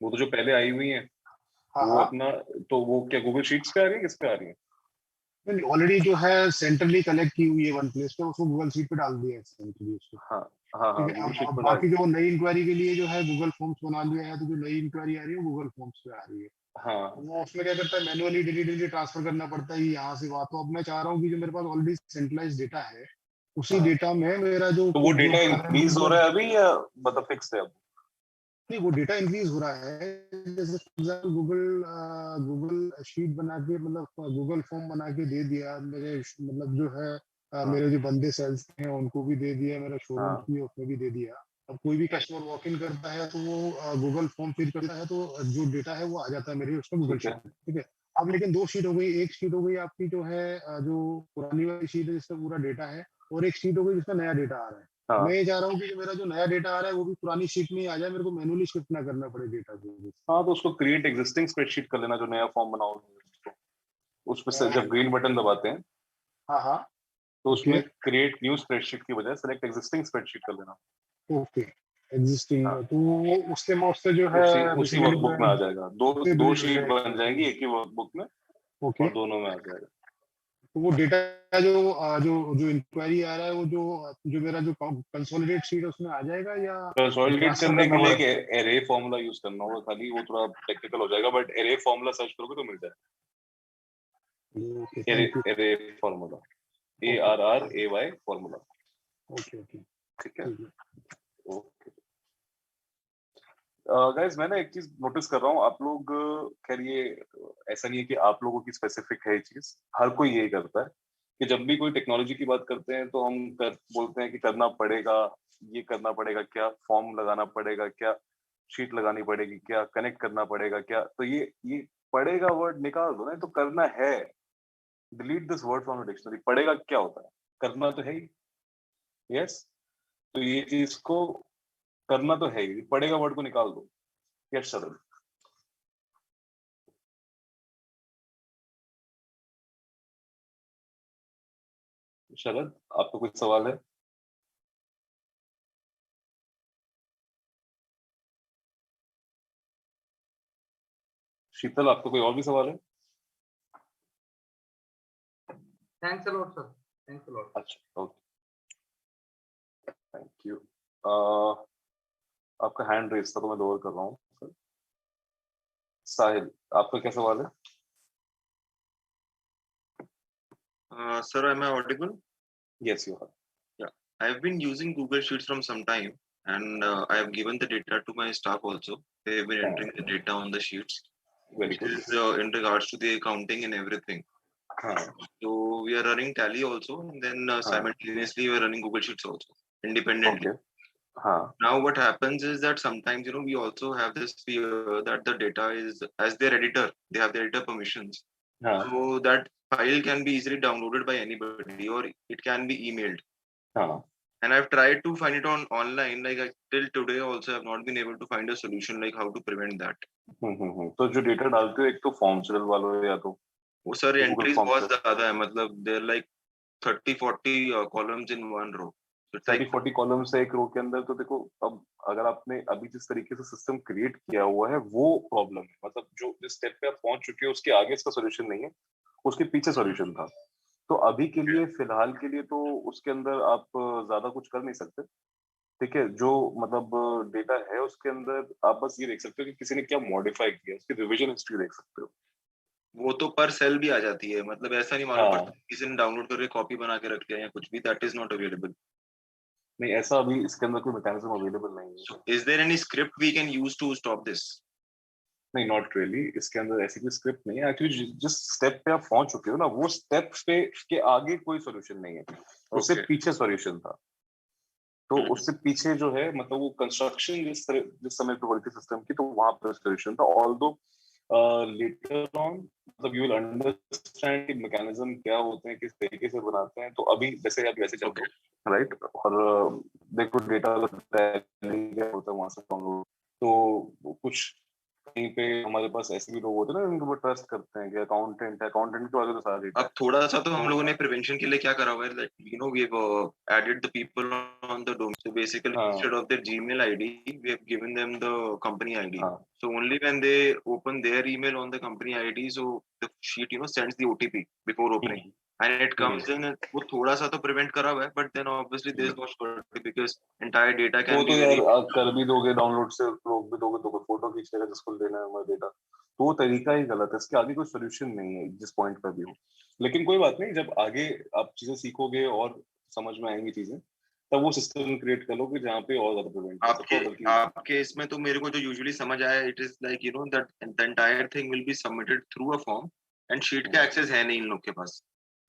वो तो जो पहले आई हुई है हाँ वो हाँ, अपना, तो वो क्या गूगल शीट्स पे आ रही है, किस पे आ रही है? नहीं ऑलरेडी जो है सेंट्रली कलेक्ट की हुई है वन प्लेस पे, उसको गूगल शीट पे डाल दिया है सेंट्रली उसको। हाँ हाँ ठीक हाँ, है, गूगल शीट अब पे डाल, बाकी जो नई इंक्वायरी के लिए जो है गूगल फॉर्म्स बना लिया है, तो जो नई इंक्वायरी आ रही है वो गूगल फॉर्म्स पे आ रही है। हाँ वो उसमें क्या करता है, मैनुअली डेली ट्रांसफर करना पड़ता है यहाँ से वहां। तो अब मैं चाह रहा हूँ कि जो मेरे पास ऑलरेडी सेंट्रलाइज डेटा है, उसी हाँ। डेटा में मेरा जो तो वो जो डेटा currently इंक्रीज हो जो रहा है अभी या मतलब फिक्स है अब? नहीं, वो डेटा इंक्रीज हो रहा है। जैसे फॉर एग्जाम्पल गूगल शीट बना के, मतलब गूगल फॉर्म बना के दे दिया मेरे, मतलब जो है हाँ मेरे जो बंदे सेल्स हैं उनको भी दे दिया, मेरा शोरूम हाँ की उसमें भी दे दिया। अब कोई भी कस्टमर वॉक इन करता है तो वो गूगल फॉर्म फिल करता है, तो जो डेटा है वो आ जाता है मेरे उसमें गूगल ठीक शीट है। में। ठीक है, अब लेकिन दो शीट हो गई। एक शीट हो गई आपकी जो है जो पुरानी वाली शीट है जिसमें पूरा डेटा है, और एक शीट हो गई जिसमें नया डेटा आ रहा है। हाँ मैं ये चाह रहा हूँ कि जो मेरा जो नया डेटा आ रहा है वो भी पुरानी शीट में ही आ जाए, मेरे को मैनुअली शिफ्ट ना करना पड़े डेटा को। हाँ, तो उसको क्रिएट एग्जिस्टिंग स्प्रेडशीट कर लेना, जो नया फॉर्म बनाओगे उसको, उसमें से जब ग्रीन बटन दबाते हैं हाँ हाँ, तो ओके उसमें क्रिएट न्यू स्प्रेडशीट की बजाय सेलेक्ट एग्जिस्टिंग स्प्रेडशीट कर लेना। ओके, एग्जिस्टिंग हाँ, है तो वो उससे जो है उसी बेसिकली वर्कबुक में आ जाएगा, दो उससे दो बिल्ड हो शीट बन जाएगा। जाएंगी एक ही वर्कबुक में, ओके, और दोनों में आ जाएगा। तो वो डेटा जो जो जो इंक्वायरी आ रहा है वो जो मेरा जो कंसोलिडेट शीट है उसमें आ जाएगा, या कंसोलिडेट ट्रांसफर करने करना के लिए पड़ेगा? एक एरे फॉर्मूला यूज करना होगा खाली, वो थोड़ा टेक्निकल हो जाएगा, बट एरे फॉर्मूला सर्च करोगे तो मिल जाएगा। Okay, array thank you. Array formula, okay ARRAY formula. Okay okay, ठीक है, ठीक है। ओके। गाइस मैं ना एक चीज नोटिस कर रहा हूँ, आप लोग खैर ये ऐसा नहीं है कि आप लोगों की स्पेसिफिक है ये चीज, हर कोई यही करता है कि जब भी कोई टेक्नोलॉजी की बात करते हैं तो हम बोलते हैं कि करना पड़ेगा, ये करना पड़ेगा, क्या फॉर्म लगाना पड़ेगा, क्या शीट लगानी पड़ेगी, क्या कनेक्ट करना पड़ेगा, क्या, तो ये पड़ेगा वर्ड निकाल दो ना, तो करना है, delete this word from the dictionary. पड़ेगा क्या होता है? करना तो है ही, यस। तो ये चीज को करना तो है ही, पड़ेगा वर्ड को निकाल दो। यस शरद। शरद, आपका कुछ सवाल है? शीतल, आपका कोई और भी सवाल है? Thanks a lot, sir. Thanks a lot. अच्छा, ओके, थैंक यू। आपका हैंड रेस था तो मैं लोअर कर रहा हूँ। साहिल, आपका क्या सवाल है? Sir, am I audible? Yes, you are. Yeah, I have been using Google Sheets from some time, and I have given the data to my staff also. They have been entering the data on the sheets, Very which good. is in regards to the accounting and everything. So we are running Tally also, and then simultaneously we are running Google Sheets also independently. Okay. Now what happens is that sometimes we also have this fear that the data is, as their editor, they have the editor permissions. So that file can be easily downloaded by anybody, or it can be emailed. And I've tried to find it online, like till today also I've not been able to find a solution like how to prevent that. तो जो data डालते हो एक तो form से डलवा लो, या तो वो सर एंट्रीज बहुत ज्यादा है, मतलब there like 30-40 columns in one row. 30-40 columns है एक रो के अंदर। तो देखो, अब अगर आपने अभी जिस तरीके से सिस्टम क्रिएट किया हुआ है वो प्रॉब्लम है, मतलब जो जिस स्टेप पे आप पहुंच चुके हो उसके आगे इसका सॉल्यूशन नहीं है, उसके पीछे सॉल्यूशन था। तो अभी के लिए, फिलहाल के लिए तो उसके अंदर आप ज्यादा कुछ कर नहीं सकते। ठीक है, जो मतलब डेटा है उसके अंदर आप बस ये देख सकते हो कि किसी ने क्या मॉडिफाई किया, उसकी रिवीजन हिस्ट्री देख सकते हो। वो तो पर सेल भी आ जाती है, मतलब ऐसा नहीं मालूम पड़ता किसी ने डाउनलोड करके कॉपी बना के रख लिया या कुछ भी, दैट इज नॉट अवेलेबल। नहीं, ऐसा अभी इसके अंदर कोई मैकेनिज्म अवेलेबल नहीं है। Is there any script we can use to stop this? नहीं, नॉट रियली, इसके अंदर ऐसी कोई स्क्रिप्ट नहीं है। एक्चुअली जिस स्टेप पे आप पहुंच चुके हो ना, वो स्टेप पे के आगे कोई सॉल्यूशन नहीं है, उससे पीछे सॉल्यूशन था। तो उससे पीछे जो है, मतलब वो कंस्ट्रक्शन जिस समय पे हुई थी सिस्टम की, तो वहां पर सॉल्यूशन था। ऑल्दो लेटर ऑन मतलब यू विल अंडरस्टैंड कि मैकेनिज्म क्या होते हैं, किस तरीके से बनाते हैं। तो अभी जैसे आप वैसे चलते हो, राइट, और देखो डेटा क्या होता है वहां से डाउनलोड, तो कुछ कहीं पे हमारे पास ऐसे भी लोग होते हैं ना जिनको वो ट्रस्ट करते हैं कि अकाउंटेंट के बारे में सारे। अब थोड़ा सा तो हम लोगों ने प्रिवेंशन के लिए क्या करा हुआ है, you know, we have added the people on the domain. So basically, instead of their Gmail ID, we have given them the company ID. So only when they open their email on the company ID, so the sheet, you know, sends the OTP before opening. And it comes in, वो थोड़ा सा तो prevent करा हुआ है, but then obviously there is no security because entire data can be very. वो तो कर भी दोगे डाउनलोड से, रोक भी दोगे तो कोई फोटो खींचेगा जिसको लेना है हमारा डेटा, तो वो तरीका ही गलत है। इसके आगे कोई सोल्यूशन नहीं है जिस पॉइंट पर भी हो। लेकिन कोई बात नहीं, जब आगे आप चीजें सीखोगे और समझ में आएंगी चीजें, तब वो सिस्टम क्रिएट कर लोगे जहाँ पे और ज्यादा प्रिवेंट। आपके इसमें तो मेरे को जो यूजुअली समझ आया, it is like, you know, that the entire thing will be submitted through a form and sheet का एक्सेस है नहीं इन लोग के पास।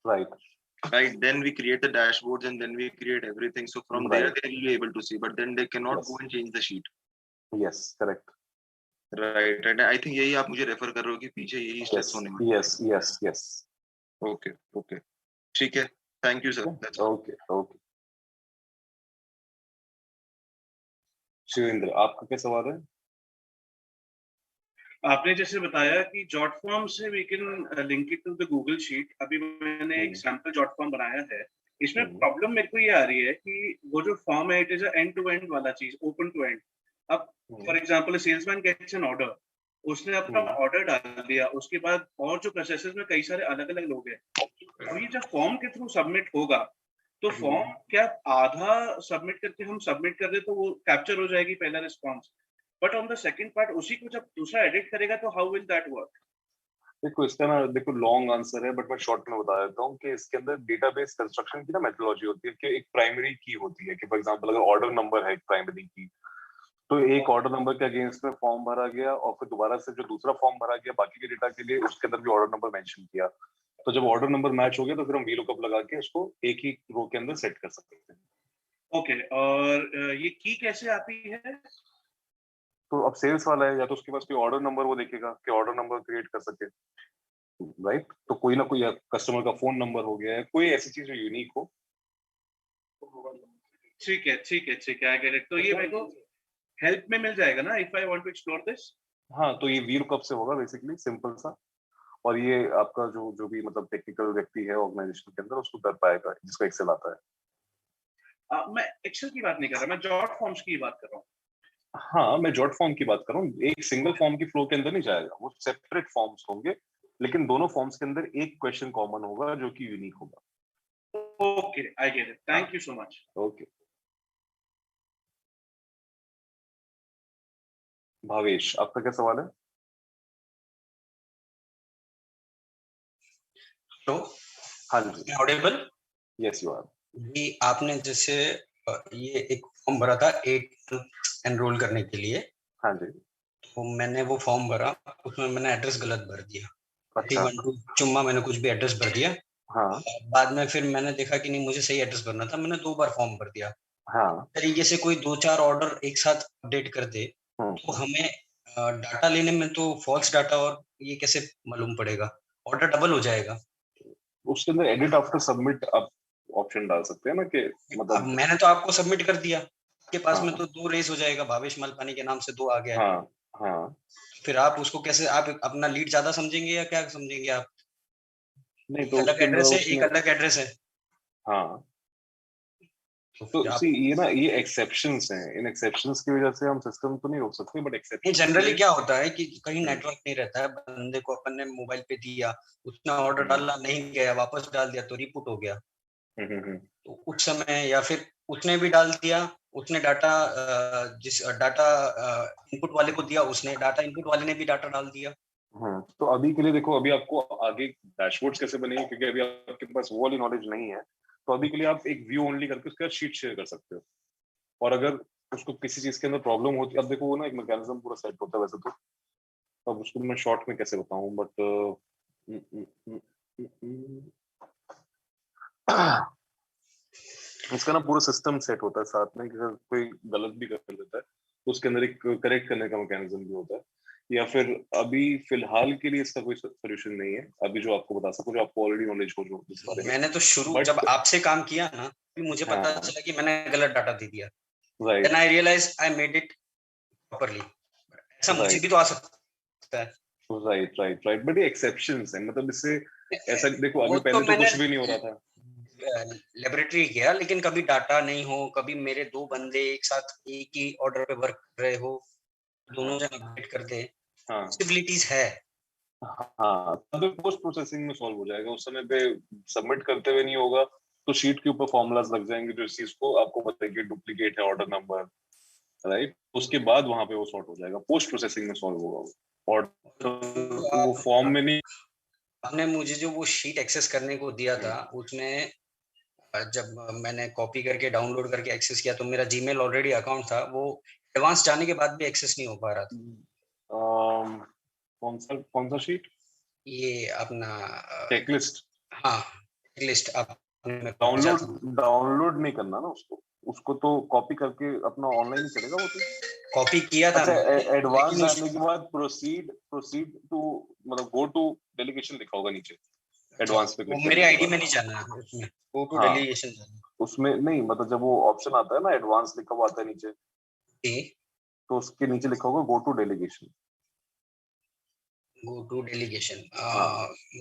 Right, then we create the dashboards and then we create everything, so from there they will be able to see, but then they cannot go and change the sheet. Yes, correct. Right, and I think यही आप मुझे refer कर रहे हो कि पीछे यही steps होने वाले। Yes. Okay. ठीक है, thank you sir. Okay. Shivendra, आपका क्या सवाल है? आपने जैसे बताया कि जॉट फॉर्म से we can link it to the Google sheet. अभी मैंने एक सैंपल जॉट फॉर्म बनाया है। इसमें प्रॉब्लम मेरे को ये आ रही है कि वो जो फॉर्म है, it is end to end वाला चीज, ओपन टू एंड। अब for example salesman gets an order, उसने अपना ऑर्डर डाल दिया, उसके बाद और जो प्रोसेसेस में कई सारे अलग अलग लोग हैं, और ये जब फॉर्म के थ्रू सबमिट होगा तो फॉर्म क्या आधा सबमिट करके हम सबमिट कर दे तो वो कैप्चर हो जाएगी पहला response, but on the second part उसी को जब दूसरा एडिट करेगा तो हाउ विल दैट वर्क? देखो इसका ना लॉन्ग आंसर है, बट मैं शॉर्ट में बता देता हूँ कि इसके अंदर डेटाबेस कंस्ट्रक्शन की ना मेथोडोलॉजी होती है कि एक प्राइमरी की होती है कि फॉर एग्जांपल अगर ऑर्डर नंबर है एक प्राइमरी की, तो एक ऑर्डर नंबर के अगेंस्ट में फॉर्म भरा गया और फिर दोबारा से जो दूसरा फॉर्म भरा गया बाकी के डेटा के लिए, उसके अंदर भी ऑर्डर नंबर मेंशन किया। तो जब ऑर्डर नंबर मैच हो गया तो फिर हम वीलुकअप लगा के उसको एक ही रो के अंदर सेट कर सकते हैं। ओके, और ये की कैसे आती है? तो अब सेल्स वाला है या तो उसके पास कोई ऑर्डर नंबर वो देखेगा कि ऑर्डर नंबर क्रिएट कर सके, राइट? तो कोई ना कोई कस्टमर का फोन नंबर हो गया है, कोई ऐसी चीज जो यूनिक हो। ठीक है, आई गेट इट। तो ये मेरे को हेल्प में मिल जाएगा ना if I want to explore this? हाँ, तो ये वीलुकअप से होगा बेसिकली, सिंपल सा, और ये आपका जो भी मतलब टेक्निकल व्यक्ति है ऑर्गेनाइजेशन के अंदर उसको कर पाएगा जिसको एक्सेल आता है। मैं एक्सेल की बात नहीं कर रहा, मैं जॉट फॉर्म्स की बात कर रहा हूँ। हाँ, मैं जॉट फॉर्म की बात कर रहा हूँ। एक सिंगल फॉर्म की फ्लो के अंदर नहीं जाएगा, वो सेपरेट फॉर्म्स होंगे, लेकिन दोनों फॉर्म्स के अंदर एक क्वेश्चन कॉमन होगा जो कि यूनिक होगा। Okay, I get it, thank you so much. Okay, Bhavesh, आपका क्या सवाल है? तो हाँ जी, ऑडिबल? Yes you are. ये आपने जैसे ये एक फॉर्म भरा था 8 एनरोल करने के लिए। हाँ जी। तो मैंने वो फॉर्म भरा, उसमें मैंने एड्रेस गलत भर दिया। अच्छा। चुम्मा मैंने कुछ भी एड्रेस भर दिया। हाँ। बाद में फिर मैंने देखा कि नहीं मुझे सही एड्रेस भरना था, मैंने 2 बार फॉर्म भर दिया। हाँ। तरीके से कोई 2-4 ऑर्डर एक साथ अपडेट कर दे तो हमें डाटा लेने में तो फॉल्स डाटा और ये कैसे मालूम पड़ेगा? ऑर्डर डबल हो जाएगा। उसके अंदर एडिट आफ्टर सबमिट आप ऑप्शन डाल सकते हैं ना कि मतलब मैंने तो आपको सबमिट कर दिया, आपके पास में तो 2 रेस हो जाएगा, भावेश मालपानी के नाम से 2 आ गया। हाँ। फिर आप उसको कैसे, आप अपना लीड ज्यादा समझेंगे या क्या समझेंगे आप? नहीं तो अलग एड्रेस है, एक अलग एड्रेस है। हाँ, तो ये एक्सेप्शंस हैं, इन एक्सेप्शंस की वजह से हम सिस्टम तो नहीं रोक सकते, बट एक्सेप्शन जनरली क्या होता है कि कहीं नेटवर्क नहीं रहता है, बंदे को अपन ने मोबाइल पे दिया, उसने ऑर्डर डाला नहीं गया, वापस डाल दिया तो रिपोर्ट हो गया। तो कुछ समय या फिर उसने भी डाल दिया, उसने डाटा जिस डाटा इनपुट वाले को दिया, उसने डाटा इनपुट वाले ने भी डाटा डाल दिया। तो अभी के लिए देखो, अभी आपको आगे डैशबोर्ड्स कैसे बनेंगे क्योंकि अभी आपके पास वो वाली नॉलेज नहीं है, तो अभी के लिए आप एक व्यू ओनली करके उसके बाद शीट शेयर कर सकते हो। और अगर उसको किसी चीज के अंदर प्रॉब्लम होती है, अब देखो वो ना एक मैकेनिज्म पूरा सेट होता है वैसे तो, अब उसको मैं शॉर्ट में कैसे बताऊं, बट इसका ना पूरा सिस्टम सेट होता है साथ में कि अगर कोई गलत भी कर देता है तो उसके अंदर एक करेक्ट करने का मैकेनिज्म भी होता है, या फिर अभी फिलहाल के लिए इसका कोई सोल्यूशन नहीं है अभी जो आपको बता सकूं, जो आपको ऑलरेडी नॉलेज हो जो इस बारे में। मैंने तो शुरू जब आपसे काम किया ना, मुझे पता चला कि मैंने गलत डाटा दे दिया। Right. Then I realize I made it properly. ऐसा मुझे भी तो आ सकता सकता है। राइट बट ये एक्सेप्शंस है, मतलब इससे ऐसा देखो अभी वो पहले तो कुछ भी नहीं हो रहा था, लेबोरेटरी किया, लेकिन कभी डाटा नहीं हो, कभी मेरे 2 बंदे एक साथ एक ही ऑर्डर पे वर्क कर रहे हो, दोनों जन अपडेट कर दे, पॉसिबिलिटीज है। हाँ तब पोस्ट प्रोसेसिंग में सॉल्व हो जाएगा, उस समय पे सबमिट करते हुए नहीं होगा तो शीट के ऊपर फॉर्मूलाज लग जाएंगे जो इस चीज को आपको बताएंगे डुप्लीकेट है ऑर्डर नंबर, राइट, उसके बाद वहां पे वो सॉर्ट हो जाएगा, पोस्ट प्रोसेसिंग में सॉल्व होगा वो, और वो फॉर्म में नहीं। आपने मुझे जो वो शीट एक्सेस करने को दिया था, उसमें जब मैंने कॉपी करके डाउनलोड करके एक्सेस किया तो मेरा जीमेल ऑलरेडी अकाउंट था, वो एडवांस जाने के बाद भी एक्सेस नहीं हो पा रहा था। कौन सा शीट? ये अपना चेकलिस्ट। हाँ चेकलिस्ट। आप डाउनलोड नहीं करना ना उसको तो कॉपी करके अपना ऑनलाइन ही चलेगा वो तो। कॉपी किया था। अच्छा एडवांस जाने के बाद प्रोसीड टू मतलब गो टू डेलीगेशन लिखा होगा नीचे, एडवांस पे क्लिक मेरी आईडी में नहीं जाना है उसमें, गो टू डेलीगेशन जाना उसमें नहीं, मतलब जब वो ऑप्शन आता है ना एडवांस लिखा हुआ आता है नीचे, तो उसके नीचे लिखा होगा go to delegation. Go to delegation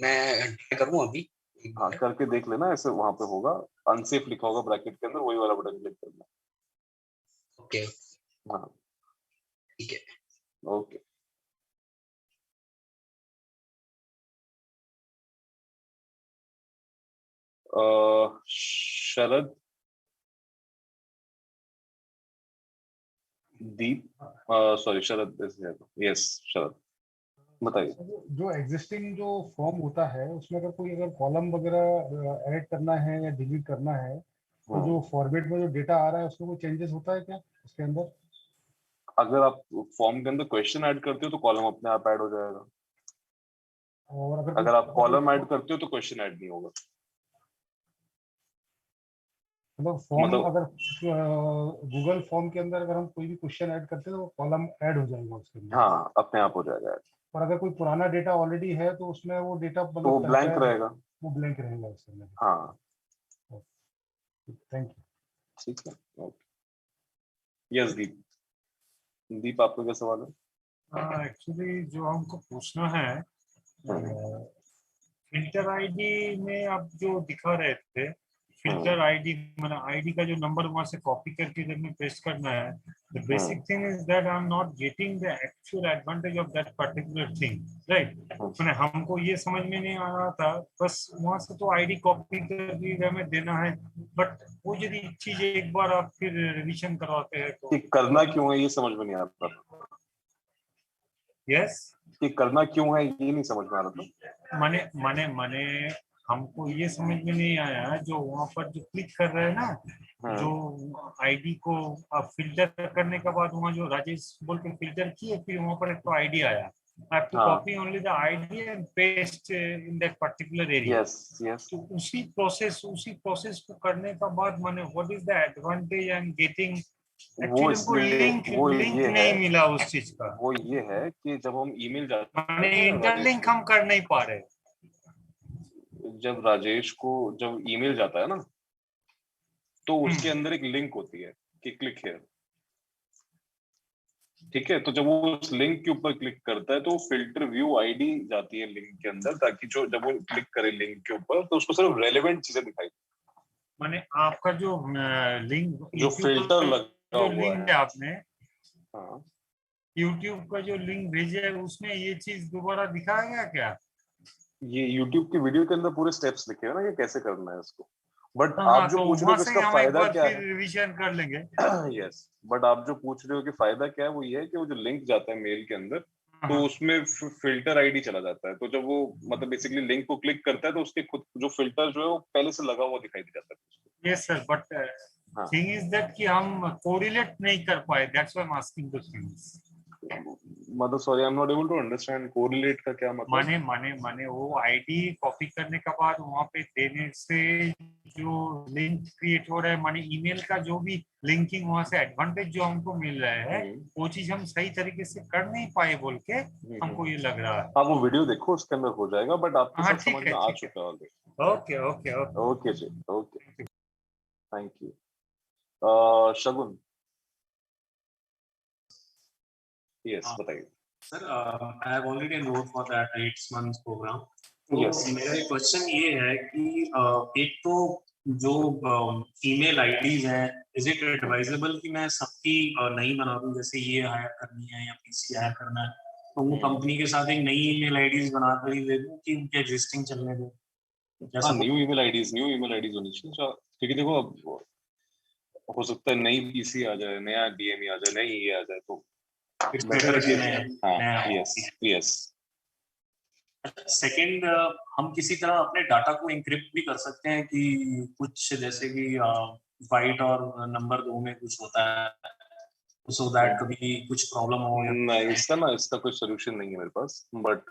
मैं ट्राई करूं अभी। हाँ करके देख लेना, ऐसे वहां पे होगा अनसेफ लिखा होगा ब्रैकेट के अंदर, वही वाला बटन क्लिक करना। ओके हाँ ठीक है ओके। शरद, दीप, सॉरी शरद, यस शरद बताइए। जो एग्जिस्टिंग जो फॉर्म होता है उसमें अगर कॉलम वगैरह ऐड करना है या डिलीट करना है तो जो फॉर्मेट में जो डेटा आ रहा है उसमें कोई चेंजेस होता है क्या उसके अंदर? अगर आप फॉर्म के अंदर क्वेश्चन ऐड करते हो तो कॉलम अपने आप ऐड हो जाएगा, और अगर आप कॉलम ऐड करते हो तो क्वेश्चन ऐड नहीं होगा। मतलब फॉर्म अगर गूगल फॉर्म के अंदर अगर हम कोई भी क्वेश्चन ऐड करते हैं तो कॉलम ऐड हो जाएगा उसके अंदर? हाँ अपने आप हो जाएगा। और अगर कोई पुराना डेटा ऑलरेडी है तो उसमें वो डेटा तो वो ब्लैंक रहेगा, वो ब्लैंक रहेगा उसके अंदर। हाँ थैंक यू। ठीक है ओके। यस दीप आपका क्या सवाल है? एक्चुअली जो हमको पूछना है, फिल्टर आईडी में आप जो दिखा रहे थे, फिल्टर आईडी मतलब आईडी का जो नंबर वहां से कॉपी करके जब मैं पेस्ट करना है, the basic thing is that I am not getting the actual advantage of that particular thing, right? मैंने हमको ये समझ में नहीं आ रहा था, बस वहां से तो आईडी कॉपी करके हमें देना है, बट वो यदि चीज एक बार आप फिर रिवीजन करवाते हैं तो करना क्यों है ये समझ में नहीं आता। यस कि करना क्यों है ये नहीं समझ में आ रहा था। माने हमको ये समझ में नहीं आया, जो वहाँ पर जो क्लिक कर रहे हैं ना, जो आईडी को आप फिल्टर करने के बाद वहाँ जो राजेश बोल के फिल्टर किए, फिर वहाँ पर एक तो आईडी आया, I have to copy only the ID and paste in that particular area. Yes. तो उसी प्रोसेस को करने का बाद माने what is the advantage I'm getting? Actually हमको लिंक नहीं मिला उस चीज का। वो ये है कि जब हम ईमेल जाते हैं, माने इंटरलिंक हम कर नहीं पा रहे। जब राजेश को जब ईमेल जाता है ना, तो उसके अंदर एक लिंक होती है कि क्लिक हियर, ठीक है? तो जब वो उस लिंक के ऊपर क्लिक करता है तो फिल्टर व्यू आईडी जाती है लिंक के अंदर, ताकि जो जब वो क्लिक करे लिंक के ऊपर तो उसको सिर्फ रेलेवेंट चीजें दिखाई। माने आपका जो लिंक जो फिल्टर लगा हुआ है आपने, YouTube का जो लिंक भेजा है उसमें ये चीज दोबारा दिखाएगा क्या? ये YouTube की वीडियो के अंदर पूरे स्टेप्स लिखे हैं ना, ये कैसे करना है इसको। बट आप जो पूछ रहे हो इसका फायदा क्या है, रिवीजन कर लेंगे। यस बट आप जो पूछ रहे हो कि फायदा क्या है, वो ये है कि वो जो लिंक जाता है मेल के अंदर, तो उसमें फिल्टर आईडी चला जाता है, तो जब वो मतलब बेसिकली लिंक को क्लिक करता है तो उसके खुद जो फिल्टर जो है वो पहले से लगा हुआ दिखाई दे जाता है। Yes sir, but thing is that कि हम कोरिलेट नहीं कर पाए, that's why I am asking the things. मतलब sorry I am not able to understand correlate का क्या मतलब। माने वो आईडी कॉपी करने के बाद वहां पे देने से जो लिंक क्रिएट हो रहा है, माने ईमेल का जो भी लिंकिंग वहां से एडवांटेज जो हमको मिल रहा है, वो चीज हम सही तरीके से कर नहीं पाए बोल के हमको ये लग रहा है। आप वो वीडियो देखो, उसके अंदर हो जाएगा, बट आपको सब समझ में आ चुका है ऑलरेडी। ओके जी, okay thank you. Shagun, yes बताइए। Sir, I have already enrolled for that 8 months program. तो मेरा एक क्वेश्चन ये है कि एक तो जो ईमेल आईडीज हैं, इज इट एडवाइजेबल कि मैं सबकी नहीं बना दूं, जैसे ये हायर करनी है या पीसी हायर करना है, तो वो कंपनी के साथ एक नई ईमेल आईडीज बनाकर ही दे दूं कि उनके एग्जिस्टिंग चलने दें? न्यू ईमेल आईडीज होनी चाहिए, क्योंकि देखो अब हो सकता है नई पीसी आ जाए, नया डीएमई आ जाए, नई ये आ जाए, तो यस। सेकंड, हम किसी तरह अपने डाटा को एन्क्रिप्ट भी कर सकते हैं कि कुछ जैसे कि बाइट और नंबर 2 में कुछ होता है, सो दैट कभी कुछ प्रॉब्लम हो। नहीं, इसका कोई सॉल्यूशन नहीं है मेरे पास, बट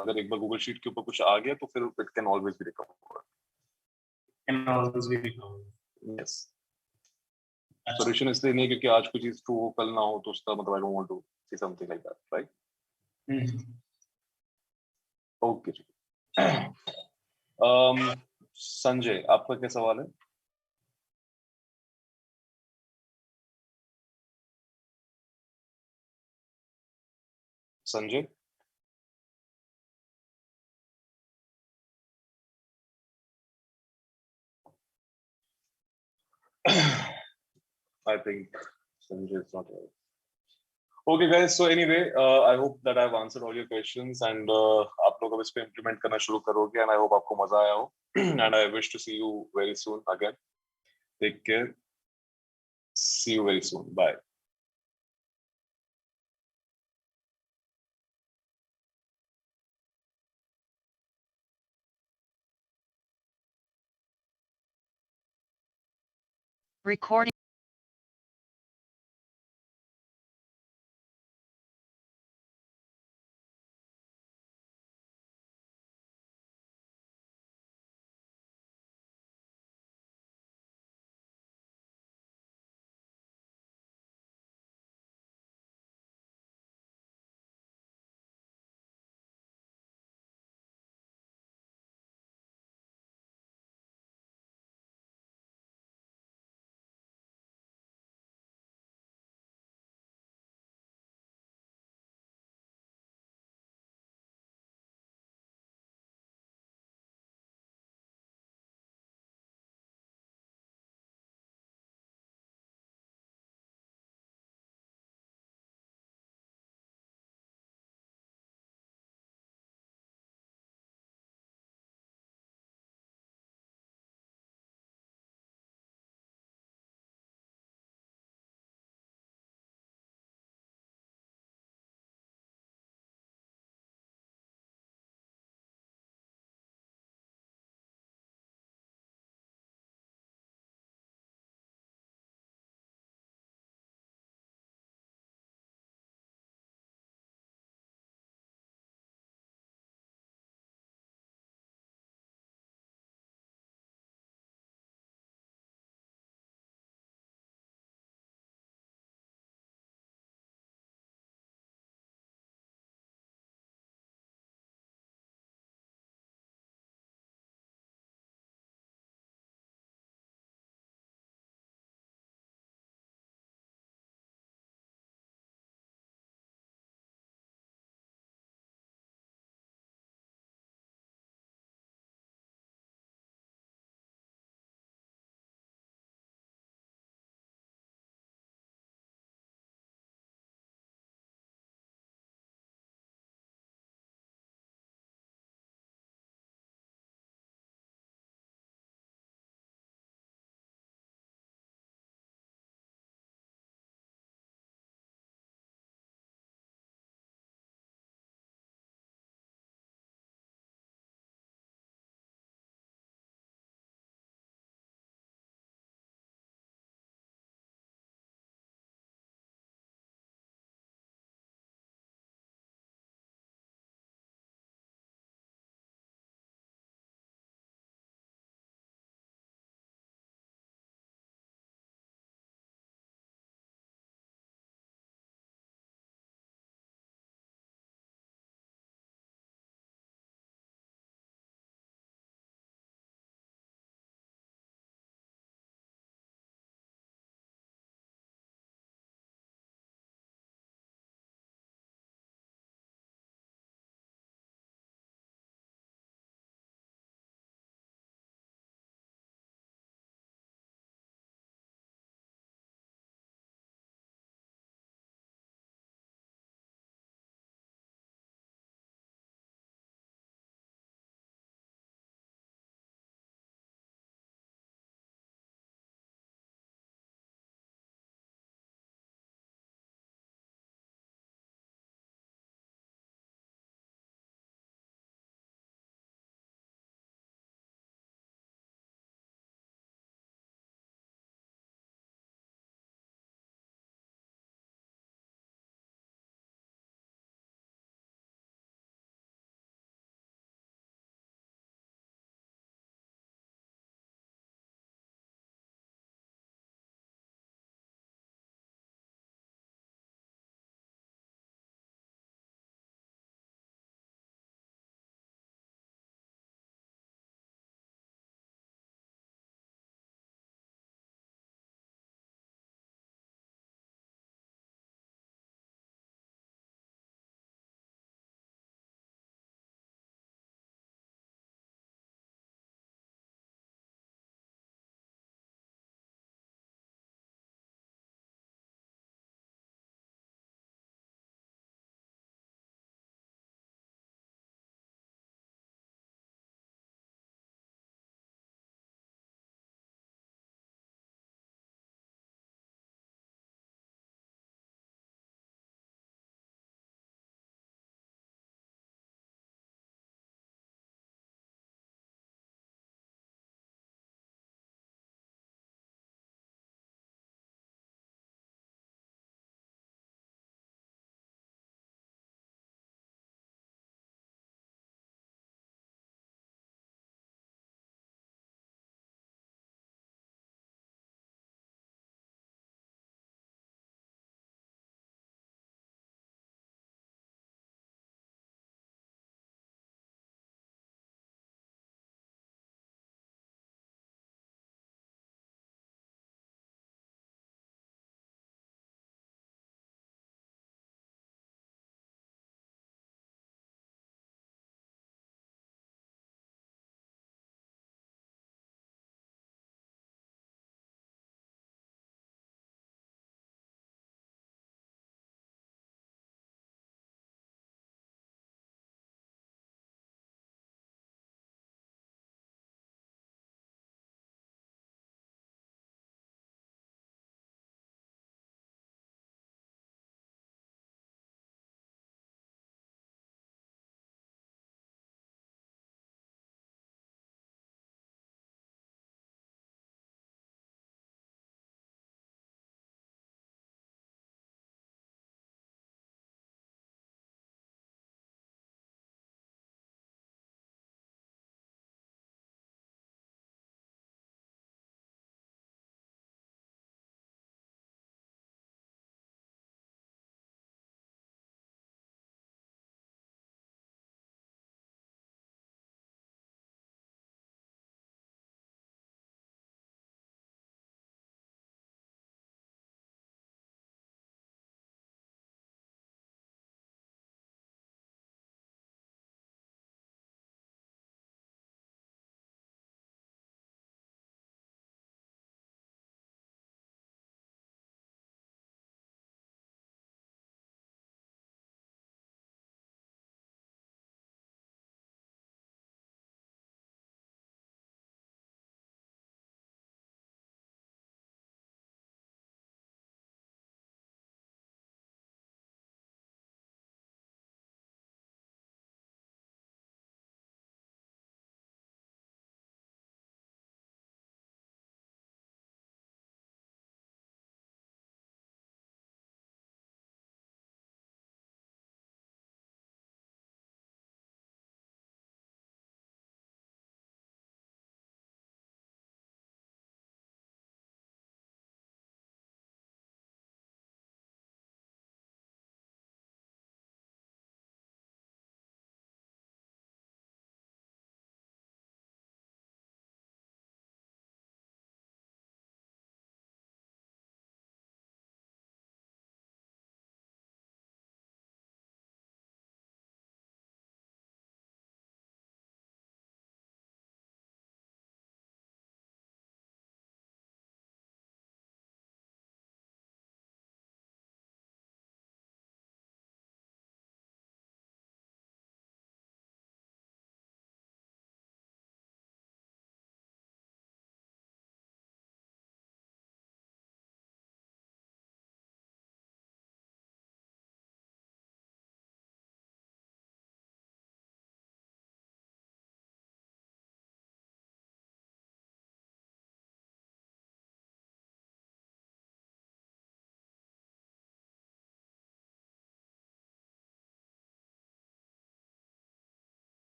अगर एक बार गूगल शीट के ऊपर कुछ आ गया तो फिर it can always be recovered. Yes, solution इसलिए नहीं क्योंकि आज कोई चीज ट्रू हो कल ना हो, तो उसका मतलब I don't want to see something like that, right? Okay. Sanjay, आपका क्या सवाल है? Sanjay, I think Sanjay is not here. Okay guys, so anyway, I hope that I've answered all your questions and आप लोग अब इस पे implement करना शुरू करोगे and I hope आपको मजा आया हो and I wish to see you very soon again. Take care. See you very soon. Bye. Recording.